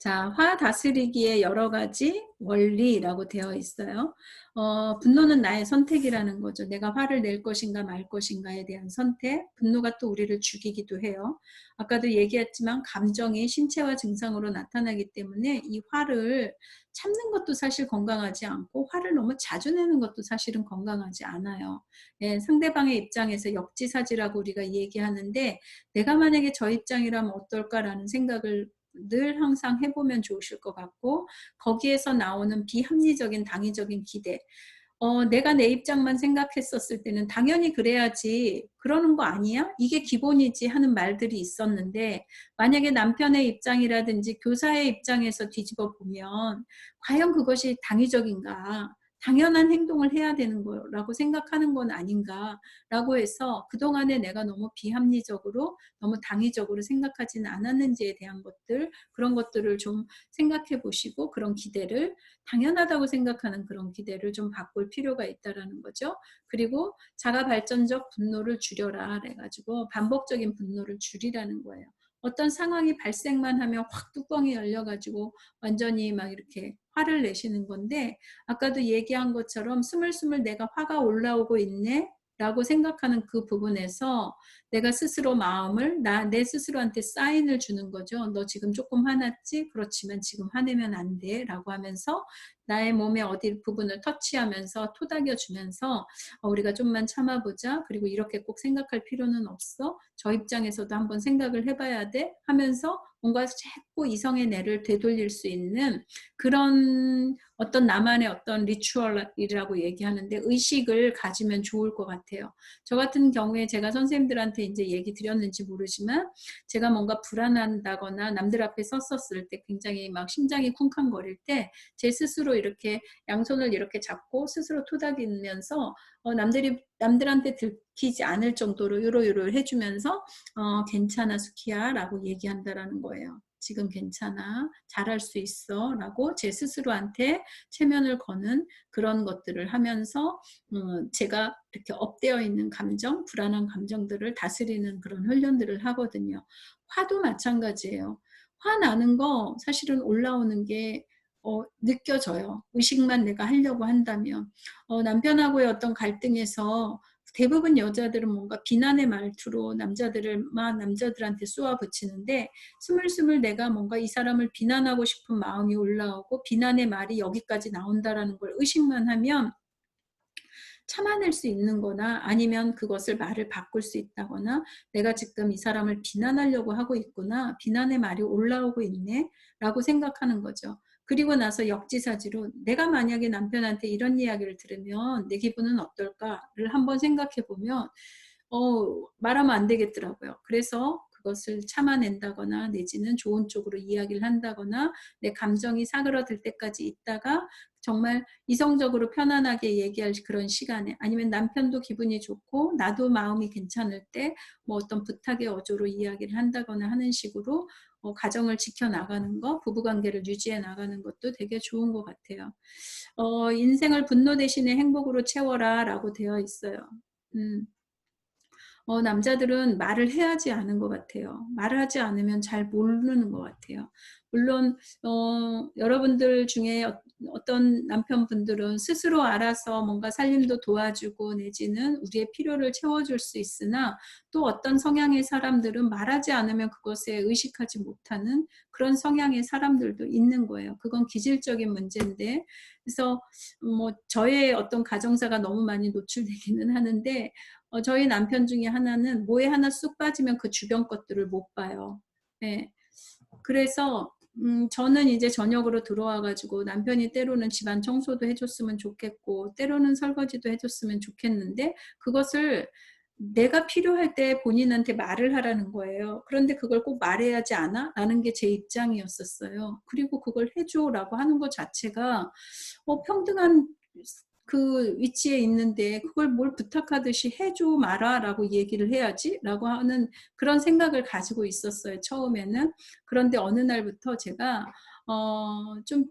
자, 화 다스리기의 여러 가지 원리라고 되어 있어요. 분노는 나의 선택이라는 거죠. 내가 화를 낼 것인가 말 것인가에 대한 선택. 분노가 또 우리를 죽이기도 해요. 아까도 얘기했지만 감정이 신체화 증상으로 나타나기 때문에 이 화를 참는 것도 사실 건강하지 않고 화를 너무 자주 내는 것도 사실은 건강하지 않아요. 예, 상대방의 입장에서 역지사지라고 우리가 얘기하는데 내가 만약에 저 입장이라면 어떨까라는 생각을 늘 항상 해보면 좋으실 것 같고 거기에서 나오는 비합리적인 당위적인 기대 내가 내 입장만 생각했었을 때는 당연히 그래야지. 그러는 거 아니야? 이게 기본이지 하는 말들이 있었는데 만약에 남편의 입장이라든지 교사의 입장에서 뒤집어 보면 과연 그것이 당위적인가? 당연한 행동을 해야 되는 거라고 생각하는 건 아닌가라고 해서 그동안에 내가 너무 비합리적으로 너무 당위적으로 생각하지는 않았는지에 대한 것들, 그런 것들을 좀 생각해 보시고 그런 기대를 당연하다고 생각하는 그런 기대를 좀 바꿀 필요가 있다라는 거죠. 그리고 자가 발전적 분노를 줄여라 그래가지고 반복적인 분노를 줄이라는 거예요. 어떤 상황이 발생만 하면 확 뚜껑이 열려가지고 완전히 막 이렇게 화를 내시는 건데 아까도 얘기한 것처럼 스물스물 내가 화가 올라오고 있네 라고 생각하는 그 부분에서 내가 스스로 마음을 내 스스로한테 사인을 주는 거죠. 너 지금 조금 화났지? 그렇지만 지금 화내면 안 돼 라고 하면서 나의 몸의 어디 부분을 터치하면서 토닥여 주면서 우리가 좀만 참아보자. 그리고 이렇게 꼭 생각할 필요는 없어. 저 입장에서도 한번 생각을 해봐야 돼 하면서 뭔가 자꾸 이성의 뇌를 되돌릴 수 있는 그런 어떤 나만의 어떤 리추얼이라고 얘기하는데 의식을 가지면 좋을 것 같아요. 저 같은 경우에 제가 선생님들한테 이제 얘기 드렸는지 모르지만 제가 뭔가 불안한다거나 남들 앞에 섰었을 때 굉장히 막 심장이 쿵쾅거릴 때 제 스스로 이렇게 양손을 이렇게 잡고 스스로 토닥이면서 남들한테 들키지 않을 정도로 요로요로 해주면서 괜찮아 수키야 라고 얘기한다라는 거예요. 지금 괜찮아. 잘할 수 있어. 라고 제 스스로한테 체면을 거는 그런 것들을 하면서 제가 이렇게 업되어 있는 감정, 불안한 감정들을 다스리는 그런 훈련들을 하거든요. 화도 마찬가지예요. 화 나는 거 사실은 올라오는 게 느껴져요. 의식만 내가 하려고 한다면. 남편하고의 어떤 갈등에서 대부분 여자들은 뭔가 비난의 말투로 남자들한테 쏘아붙이는데 스물스물 내가 뭔가 이 사람을 비난하고 싶은 마음이 올라오고 비난의 말이 여기까지 나온다라는 걸 의식만 하면 참아낼 수 있는 거나 아니면 그것을 말을 바꿀 수 있다거나 내가 지금 이 사람을 비난하려고 하고 있구나. 비난의 말이 올라오고 있네. 라고 생각하는 거죠. 그리고 나서 역지사지로 내가 만약에 남편한테 이런 이야기를 들으면 내 기분은 어떨까를 한번 생각해 보면 말하면 안 되겠더라고요. 그래서 그것을 참아낸다거나 내지는 좋은 쪽으로 이야기를 한다거나 내 감정이 사그러들 때까지 있다가 정말 이성적으로 편안하게 얘기할 그런 시간에 아니면 남편도 기분이 좋고 나도 마음이 괜찮을 때 뭐 어떤 부탁의 어조로 이야기를 한다거나 하는 식으로 가정을 지켜나가는 거, 부부관계를 유지해 나가는 것도 되게 좋은 것 같아요. 인생을 분노 대신에 행복으로 채워라 라고 되어 있어요. 남자들은 말을 해야지 아는 것 같아요. 말을 하지 않으면 잘 모르는 것 같아요. 물론 여러분들 중에 어떤 남편분들은 스스로 알아서 뭔가 살림도 도와주고 내지는 우리의 필요를 채워줄 수 있으나 또 어떤 성향의 사람들은 말하지 않으면 그것에 의식하지 못하는 그런 성향의 사람들도 있는 거예요. 그건 기질적인 문제인데 그래서 뭐 저의 어떤 가정사가 너무 많이 노출되기는 하는데 저희 남편 중에 하나는 뭐에 하나 쑥 빠지면 그 주변 것들을 못 봐요. 예. 그래서 저는 이제 저녁으로 들어와 가지고 남편이 때로는 집안 청소도 해줬으면 좋겠고 때로는 설거지도 해줬으면 좋겠는데 그것을 내가 필요할 때 본인한테 말을 하라는 거예요. 그런데 그걸 꼭 말해야 하지 않아? 라는 게 제 입장이었었어요. 그리고 그걸 해줘 라고 하는 것 자체가 평등한 그 위치에 있는데 그걸 뭘 부탁하듯이 해줘 마라 라고 얘기를 해야지 라고 하는 그런 생각을 가지고 있었어요. 처음에는. 그런데 어느 날부터 제가 좀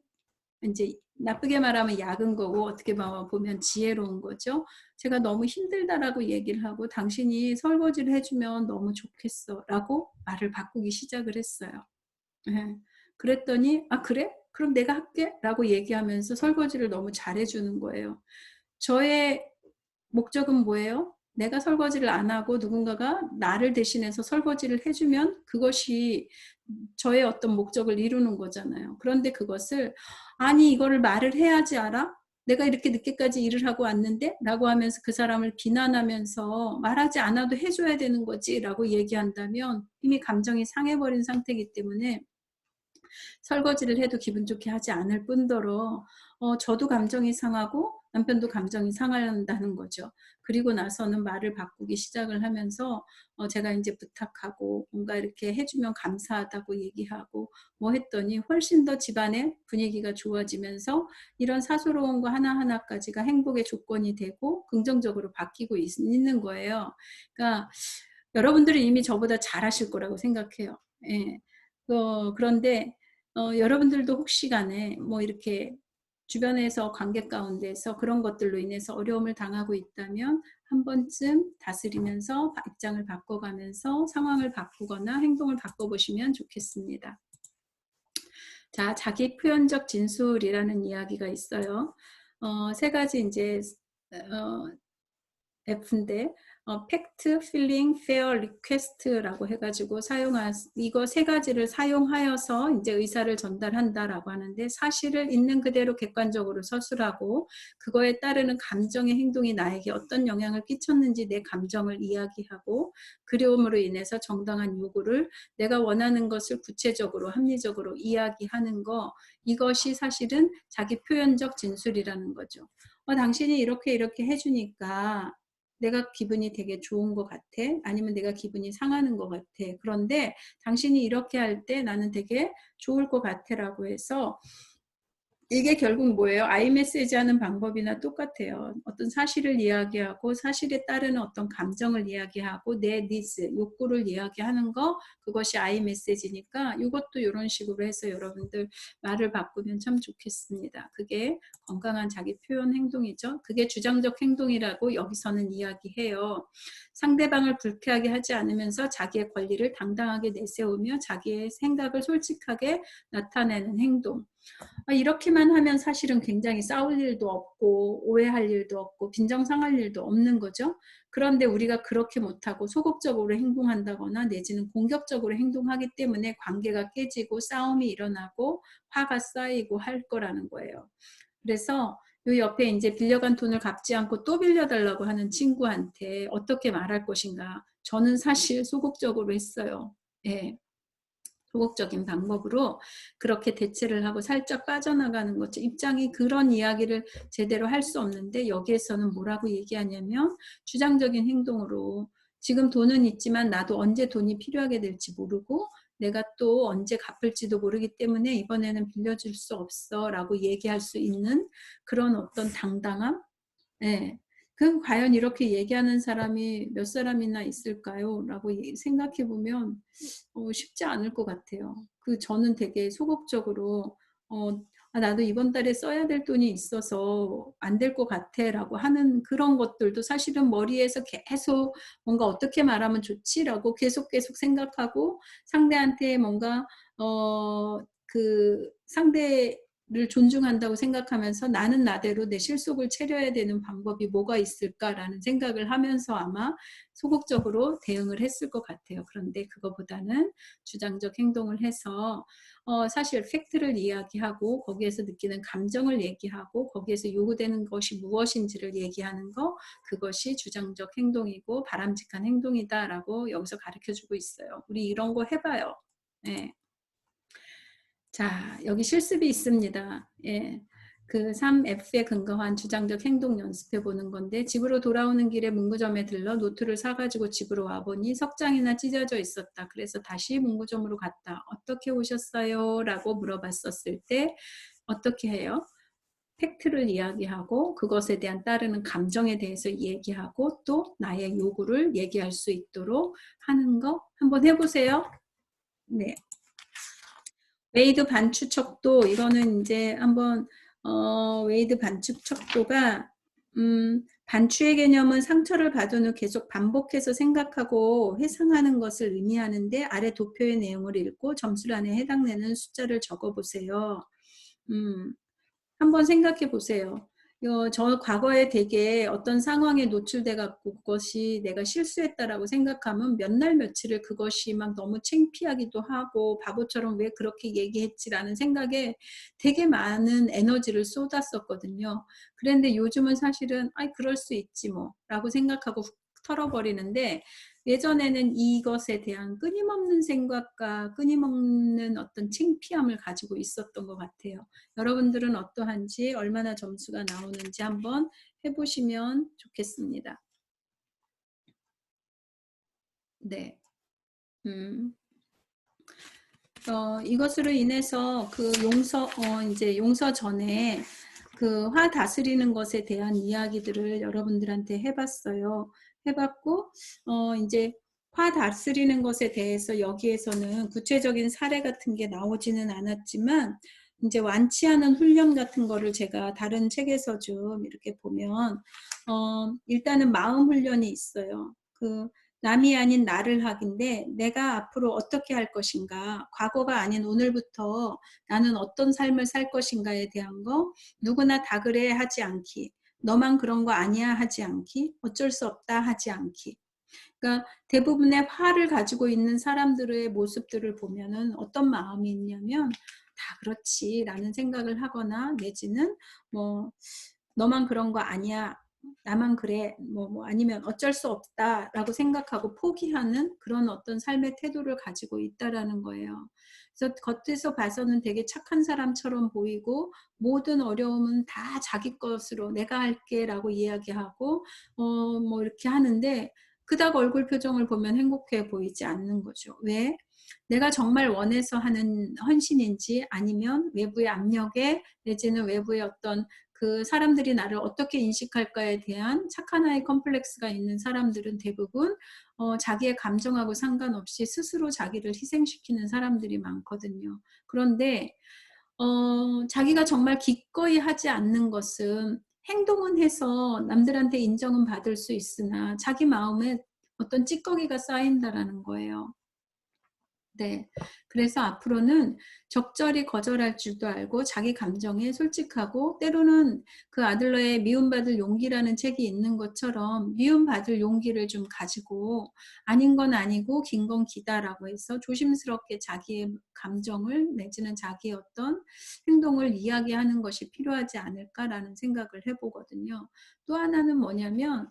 이제 나쁘게 말하면 약은 거고 어떻게 보면 지혜로운 거죠. 제가 너무 힘들다라고 얘기를 하고 당신이 설거지를 해주면 너무 좋겠어 라고 말을 바꾸기 시작을 했어요. 예. 그랬더니 아 그래? 그럼 내가 할게 라고 얘기하면서 설거지를 너무 잘해주는 거예요. 저의 목적은 뭐예요? 내가 설거지를 안 하고 누군가가 나를 대신해서 설거지를 해주면 그것이 저의 어떤 목적을 이루는 거잖아요. 그런데 그것을 아니 이거를 말을 해야지 알아? 내가 이렇게 늦게까지 일을 하고 왔는데? 라고 하면서 그 사람을 비난하면서 말하지 않아도 해줘야 되는 거지 라고 얘기한다면 이미 감정이 상해버린 상태이기 때문에 설거지를 해도 기분 좋게 하지 않을 뿐더러 저도 감정이 상하고 남편도 감정이 상한다는 거죠. 그리고 나서는 말을 바꾸기 시작을 하면서 제가 이제 부탁하고 뭔가 이렇게 해주면 감사하다고 얘기하고 뭐 했더니 훨씬 더 집안의 분위기가 좋아지면서 이런 사소로운 거 하나하나까지가 행복의 조건이 되고 긍정적으로 바뀌고 있는 거예요. 그러니까 여러분들은 이미 저보다 잘하실 거라고 생각해요. 예. 그런데 여러분들도 혹시 간에 뭐 이렇게 주변에서 관계 가운데서 그런 것들로 인해서 어려움을 당하고 있다면 한 번쯤 다스리면서 입장을 바꿔가면서 상황을 바꾸거나 행동을 바꿔보시면 좋겠습니다. 자, 자기 표현적 진술이라는 이야기가 있어요. 세 가지 이제 F인데 팩트, 필링, 페어, 리퀘스트라고 해가지고 이거 세 가지를 사용하여서 이제 의사를 전달한다라고 하는데, 사실을 있는 그대로 객관적으로 서술하고 그거에 따르는 감정의 행동이 나에게 어떤 영향을 끼쳤는지 내 감정을 이야기하고, 그리움으로 인해서 정당한 요구를, 내가 원하는 것을 구체적으로 합리적으로 이야기하는 거, 이것이 사실은 자기 표현적 진술이라는 거죠. 당신이 이렇게 해주니까 내가 기분이 되게 좋은 것 같아. 아니면 내가 기분이 상하는 것 같아. 그런데 당신이 이렇게 할 때 나는 되게 좋을 것 같아 라고 해서, 이게 결국 뭐예요? 아이메시지 하는 방법이나 똑같아요. 어떤 사실을 이야기하고 사실에 따르는 어떤 감정을 이야기하고 내 니즈, 욕구를 이야기하는 거, 그것이 아이메시지니까 이것도 이런 식으로 해서 여러분들 말을 바꾸면 참 좋겠습니다. 그게 건강한 자기 표현 행동이죠. 그게 주장적 행동이라고 여기서는 이야기해요. 상대방을 불쾌하게 하지 않으면서 자기의 권리를 당당하게 내세우며 자기의 생각을 솔직하게 나타내는 행동. 이렇게만 하면 사실은 굉장히 싸울 일도 없고 오해할 일도 없고 빈정상할 일도 없는 거죠. 그런데 우리가 그렇게 못하고 소극적으로 행동한다거나 내지는 공격적으로 행동하기 때문에 관계가 깨지고 싸움이 일어나고 화가 쌓이고 할 거라는 거예요. 그래서 요 옆에 이제 빌려간 돈을 갚지 않고 또 빌려달라고 하는 친구한테 어떻게 말할 것인가. 저는 사실 소극적으로 했어요. 예. 소극적인 방법으로 그렇게 대체를 하고 살짝 빠져나가는 거죠. 입장이 그런 이야기를 제대로 할 수 없는데, 여기에서는 뭐라고 얘기하냐면 주장적인 행동으로, 지금 돈은 있지만 나도 언제 돈이 필요하게 될지 모르고 내가 또 언제 갚을지도 모르기 때문에 이번에는 빌려줄 수 없어 라고 얘기할 수 있는 그런 어떤 당당함. 네. 그럼 과연 이렇게 얘기하는 사람이 몇 사람이나 있을까요? 라고 생각해 보면 쉽지 않을 것 같아요. 저는 되게 소극적으로 나도 이번 달에 써야 될 돈이 있어서 안 될 것 같아 라고 하는 그런 것들도 사실은 머리에서 계속 뭔가 어떻게 말하면 좋지? 라고 계속 생각하고, 상대한테 뭔가 상대를 존중한다고 생각하면서 나는 나대로 내 실속을 차려야 되는 방법이 뭐가 있을까라는 생각을 하면서 아마 소극적으로 대응을 했을 것 같아요. 그런데 그거보다는 주장적 행동을 해서 사실 팩트를 이야기하고 거기에서 느끼는 감정을 얘기하고 거기에서 요구되는 것이 무엇인지를 얘기하는 거, 그것이 주장적 행동이고 바람직한 행동이다라고 여기서 가르쳐주고 있어요. 우리 이런 거 해봐요. 네. 자, 여기 실습이 있습니다. 예. 그 3F에 근거한 주장적 행동 연습해 보는 건데, 집으로 돌아오는 길에 문구점에 들러 노트를 사가지고 집으로 와보니 석장이나 찢어져 있었다. 그래서 다시 문구점으로 갔다. 어떻게 오셨어요? 라고 물어봤었을 때 어떻게 해요? 팩트를 이야기하고 그것에 대한 따르는 감정에 대해서 얘기하고 또 나의 요구를 얘기할 수 있도록 하는 거 한번 해보세요. 네. 웨이드 반추척도, 이거는 이제 한번 웨이드 반추척도가 반추의 개념은 상처를 받은 후 계속 반복해서 생각하고 회상하는 것을 의미하는데, 아래 도표의 내용을 읽고 점수란에 해당되는 숫자를 적어보세요. 한번 생각해 보세요. 저 과거에 되게 어떤 상황에 노출돼 갖고 그것이 내가 실수했다라고 생각하면 몇 날 며칠을 그것이 막 너무 창피하기도 하고 바보처럼 왜 그렇게 얘기했지라는 생각에 되게 많은 에너지를 쏟았었거든요. 그런데 요즘은 사실은 그럴 수 있지 뭐 라고 생각하고 훅 털어버리는데, 예전에는 이것에 대한 끊임없는 생각과 끊임없는 어떤 창피함을 가지고 있었던 것 같아요. 여러분들은 어떠한지, 얼마나 점수가 나오는지 한번 해보시면 좋겠습니다. 네. 음. 이것으로 인해서 그 이제 용서 전에 그 화 다스리는 것에 대한 이야기들을 여러분들한테 해봤어요. 해봤고, 이제 화 다스리는 것에 대해서 여기에서는 구체적인 사례 같은 게 나오지는 않았지만, 이제 완치 않은 훈련 같은 거를 제가 다른 책에서 좀 이렇게 보면, 일단은 마음 훈련이 있어요. 남이 아닌 나를 하기인데 내가 앞으로 어떻게 할 것인가, 과거가 아닌 오늘부터 나는 어떤 삶을 살 것인가에 대한 거, 누구나 다 그래 하지 않기, 너만 그런 거 아니야 하지 않기, 어쩔 수 없다 하지 않기. 그러니까 대부분의 화를 가지고 있는 사람들의 모습들을 보면은 어떤 마음이 있냐면 다 그렇지라는 생각을 하거나, 내지는 뭐 너만 그런 거 아니야, 나만 그래, 아니면 어쩔 수 없다라고 생각하고 포기하는 그런 어떤 삶의 태도를 가지고 있다라는 거예요. 그래서 겉에서 봐서는 되게 착한 사람처럼 보이고, 모든 어려움은 다 자기 것으로 내가 할게라고 이야기하고 이렇게 하는데, 그닥 얼굴 표정을 보면 행복해 보이지 않는 거죠. 왜? 내가 정말 원해서 하는 헌신인지, 아니면 외부의 압력에, 내지는 외부의 어떤 그 사람들이 나를 어떻게 인식할까에 대한 착한 아이 컴플렉스가 있는 사람들은 대부분 자기의 감정하고 상관없이 스스로 자기를 희생시키는 사람들이 많거든요. 그런데 자기가 정말 기꺼이 하지 않는 것은, 행동은 해서 남들한테 인정은 받을 수 있으나 자기 마음에 어떤 찌꺼기가 쌓인다라는 거예요. 네. 그래서 앞으로는 적절히 거절할 줄도 알고, 자기 감정에 솔직하고, 때로는 그 아들러의 미움받을 용기라는 책이 있는 것처럼 미움받을 용기를 좀 가지고, 아닌 건 아니고 긴 건 기다라고 해서 조심스럽게 자기의 감정을, 내지는 자기의 어떤 행동을 이야기하는 것이 필요하지 않을까라는 생각을 해보거든요. 또 하나는 뭐냐면,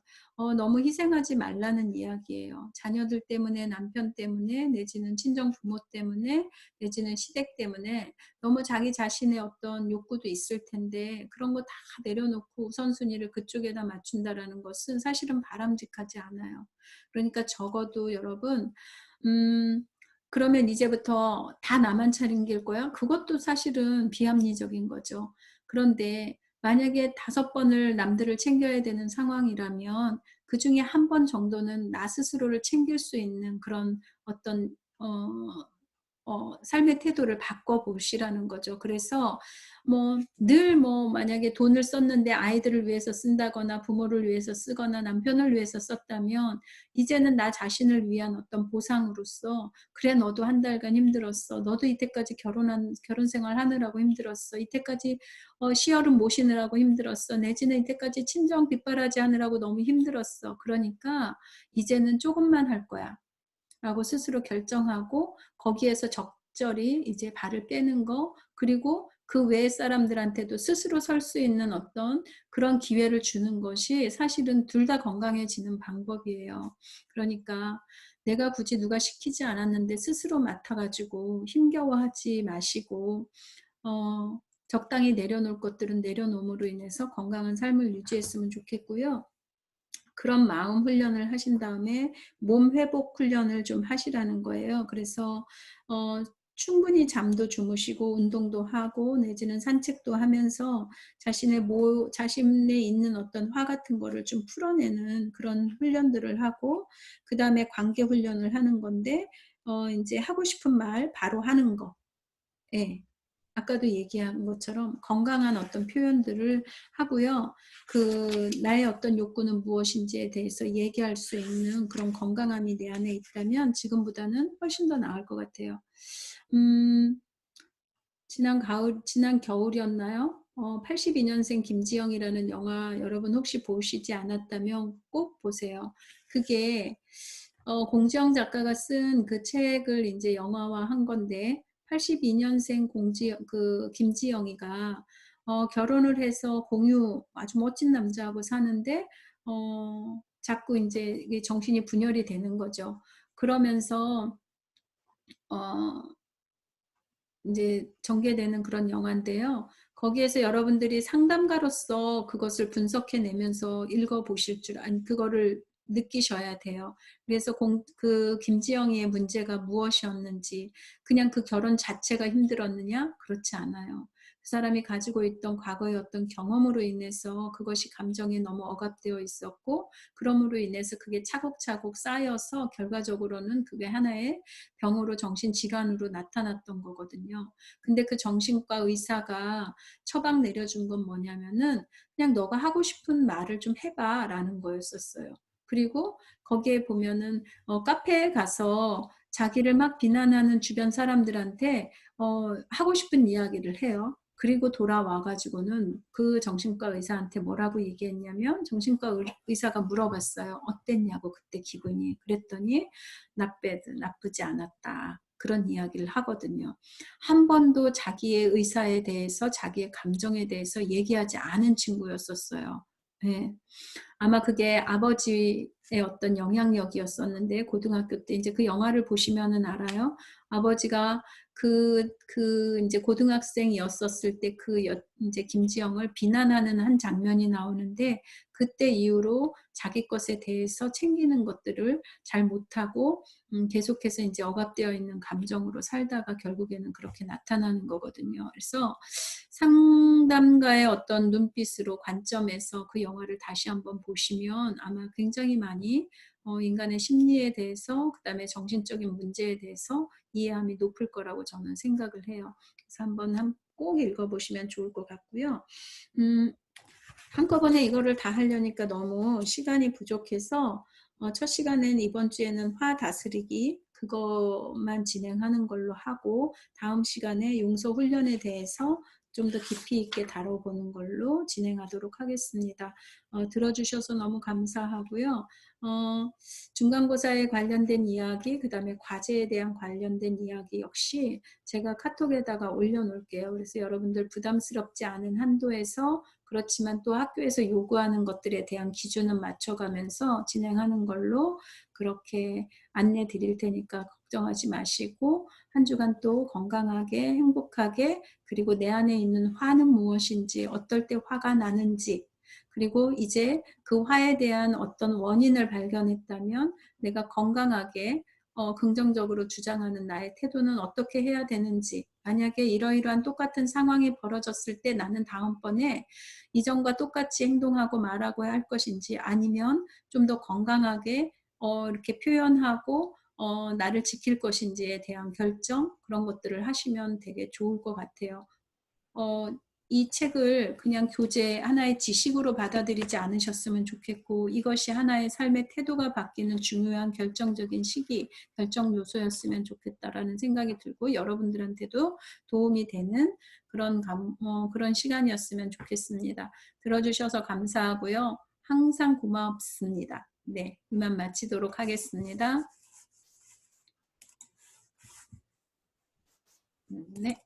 너무 희생하지 말라는 이야기예요. 자녀들 때문에, 남편 때문에, 내지는 친정 부모 때문에, 내지는 시댁 때문에 너무 자기 자신의 어떤 욕구도 있을 텐데 그런 거 다 내려놓고 우선순위를 그쪽에다 맞춘다라는 것은 사실은 바람직하지 않아요. 그러니까 적어도 여러분, 그러면 이제부터 다 나만 차릴 거야? 그것도 사실은 비합리적인 거죠. 그런데 만약에 5번을 남들을 챙겨야 되는 상황이라면 그 중에 한 번 정도는 나 스스로를 챙길 수 있는 그런 어떤 삶의 태도를 바꿔보시라는 거죠. 그래서 늘 만약에 돈을 썼는데 아이들을 위해서 쓴다거나, 부모를 위해서 쓰거나, 남편을 위해서 썼다면, 이제는 나 자신을 위한 어떤 보상으로서, 그래, 너도 한 달간 힘들었어. 너도 이때까지 결혼 생활 하느라고 힘들었어. 이때까지 시어른 모시느라고 힘들었어. 내지는 이때까지 친정 뒷바라지 하느라고 너무 힘들었어. 그러니까 이제는 조금만 할 거야 라고 스스로 결정하고, 거기에서 적절히 이제 발을 빼는 거, 그리고 그 외의 사람들한테도 스스로 설 수 있는 어떤 그런 기회를 주는 것이 사실은 둘 다 건강해지는 방법이에요. 그러니까 내가 굳이 누가 시키지 않았는데 스스로 맡아가지고 힘겨워하지 마시고, 적당히 내려놓을 것들은 내려놓음으로 인해서 건강한 삶을 유지했으면 좋겠고요. 그런 마음 훈련을 하신 다음에 몸 회복 훈련을 좀 하시라는 거예요. 그래서 충분히 잠도 주무시고 운동도 하고, 내지는 산책도 하면서 자신에 있는 어떤 화 같은 거를 좀 풀어내는 그런 훈련들을 하고, 그 다음에 관계 훈련을 하는 건데, 이제 하고 싶은 말 바로 하는 거. 예. 아까도 얘기한 것처럼 건강한 어떤 표현들을 하고요. 나의 어떤 욕구는 무엇인지에 대해서 얘기할 수 있는 그런 건강함이 내 안에 있다면 지금보다는 훨씬 더 나을 것 같아요. 지난 겨울이었나요? 82년생 김지영이라는 영화 여러분 혹시 보시지 않았다면 꼭 보세요. 그게 공지영 작가가 쓴 그 책을 이제 영화화한 건데, 82년생 김지영이가 결혼을 해서 아주 멋진 남자하고 사는데 자꾸 이제 이게 정신이 분열이 되는 거죠. 그러면서 이제 전개되는 그런 영화인데요. 거기에서 여러분들이 상담가로서 그것을 분석해내면서 읽어보실 줄, 아니, 그거를 느끼셔야 돼요. 그래서 그 김지영이의 문제가 무엇이었는지, 그냥 그 결혼 자체가 힘들었느냐? 그렇지 않아요. 그 사람이 가지고 있던 과거의 어떤 경험으로 인해서 그것이 감정에 너무 억압되어 있었고, 그러므로 인해서 그게 차곡차곡 쌓여서 결과적으로는 그게 하나의 병으로, 정신질환으로 나타났던 거거든요. 근데 그 정신과 의사가 처방 내려준 건 뭐냐면은 그냥 너가 하고 싶은 말을 좀 해봐 라는 거였었어요. 그리고 거기에 보면은 카페에 가서 자기를 막 비난하는 주변 사람들한테 하고 싶은 이야기를 해요. 그리고 돌아와 가지고는 그 정신과 의사한테 뭐라고 얘기했냐면, 정신과 의사가 물어봤어요. 어땠냐고 그때 기분이. 그랬더니 not bad, 나쁘지 않았다. 그런 이야기를 하거든요. 한 번도 자기의 의사에 대해서, 자기의 감정에 대해서 얘기하지 않은 친구였었어요. 네. 아마 그게 아버지의 어떤 영향력이었었는데, 고등학교 때 이제 그 영화를 보시면은 알아요. 아버지가 이제 고등학생이었었을 때 이제 김지영을 비난하는 한 장면이 나오는데, 그때 이후로 자기 것에 대해서 챙기는 것들을 잘 못하고, 계속해서 이제 억압되어 있는 감정으로 살다가 결국에는 그렇게 나타나는 거거든요. 그래서 상담가의 어떤 눈빛으로, 관점에서 그 영화를 다시 한번 보시면 아마 굉장히 많이 인간의 심리에 대해서, 그 다음에 정신적인 문제에 대해서 이해함이 높을 거라고 저는 생각을 해요. 그래서 한번 꼭 읽어보시면 좋을 것 같고요. 한꺼번에 이거를 다 하려니까 너무 시간이 부족해서 첫 시간엔, 이번 주에는 화 다스리기 그것만 진행하는 걸로 하고, 다음 시간에 용서 훈련에 대해서 좀 더 깊이 있게 다뤄보는 걸로 진행하도록 하겠습니다. 들어주셔서 너무 감사하고요. 중간고사에 관련된 이야기, 그 다음에 과제에 대한 관련된 이야기 역시 제가 카톡에다가 올려놓을게요. 그래서 여러분들 부담스럽지 않은 한도에서, 그렇지만 또 학교에서 요구하는 것들에 대한 기준은 맞춰가면서 진행하는 걸로 그렇게 안내 드릴 테니까 걱정하지 마시고, 한 주간 또 건강하게, 행복하게, 그리고 내 안에 있는 화는 무엇인지, 어떨 때 화가 나는지, 그리고 이제 그 화에 대한 어떤 원인을 발견했다면 내가 건강하게 긍정적으로 주장하는 나의 태도는 어떻게 해야 되는지, 만약에 이러이러한 똑같은 상황이 벌어졌을 때 나는 다음번에 이전과 똑같이 행동하고 말하고 할 것인지, 아니면 좀 더 건강하게 이렇게 표현하고 나를 지킬 것인지에 대한 결정, 그런 것들을 하시면 되게 좋을 것 같아요. 이 책을 그냥 교재 하나의 지식으로 받아들이지 않으셨으면 좋겠고, 이것이 하나의 삶의 태도가 바뀌는 중요한 결정적인 시기, 결정 요소였으면 좋겠다라는 생각이 들고, 여러분들한테도 도움이 되는 그런 시간이었으면 좋겠습니다. 들어주셔서 감사하고요. 항상 고맙습니다. 네, 이만 마치도록 하겠습니다. 네.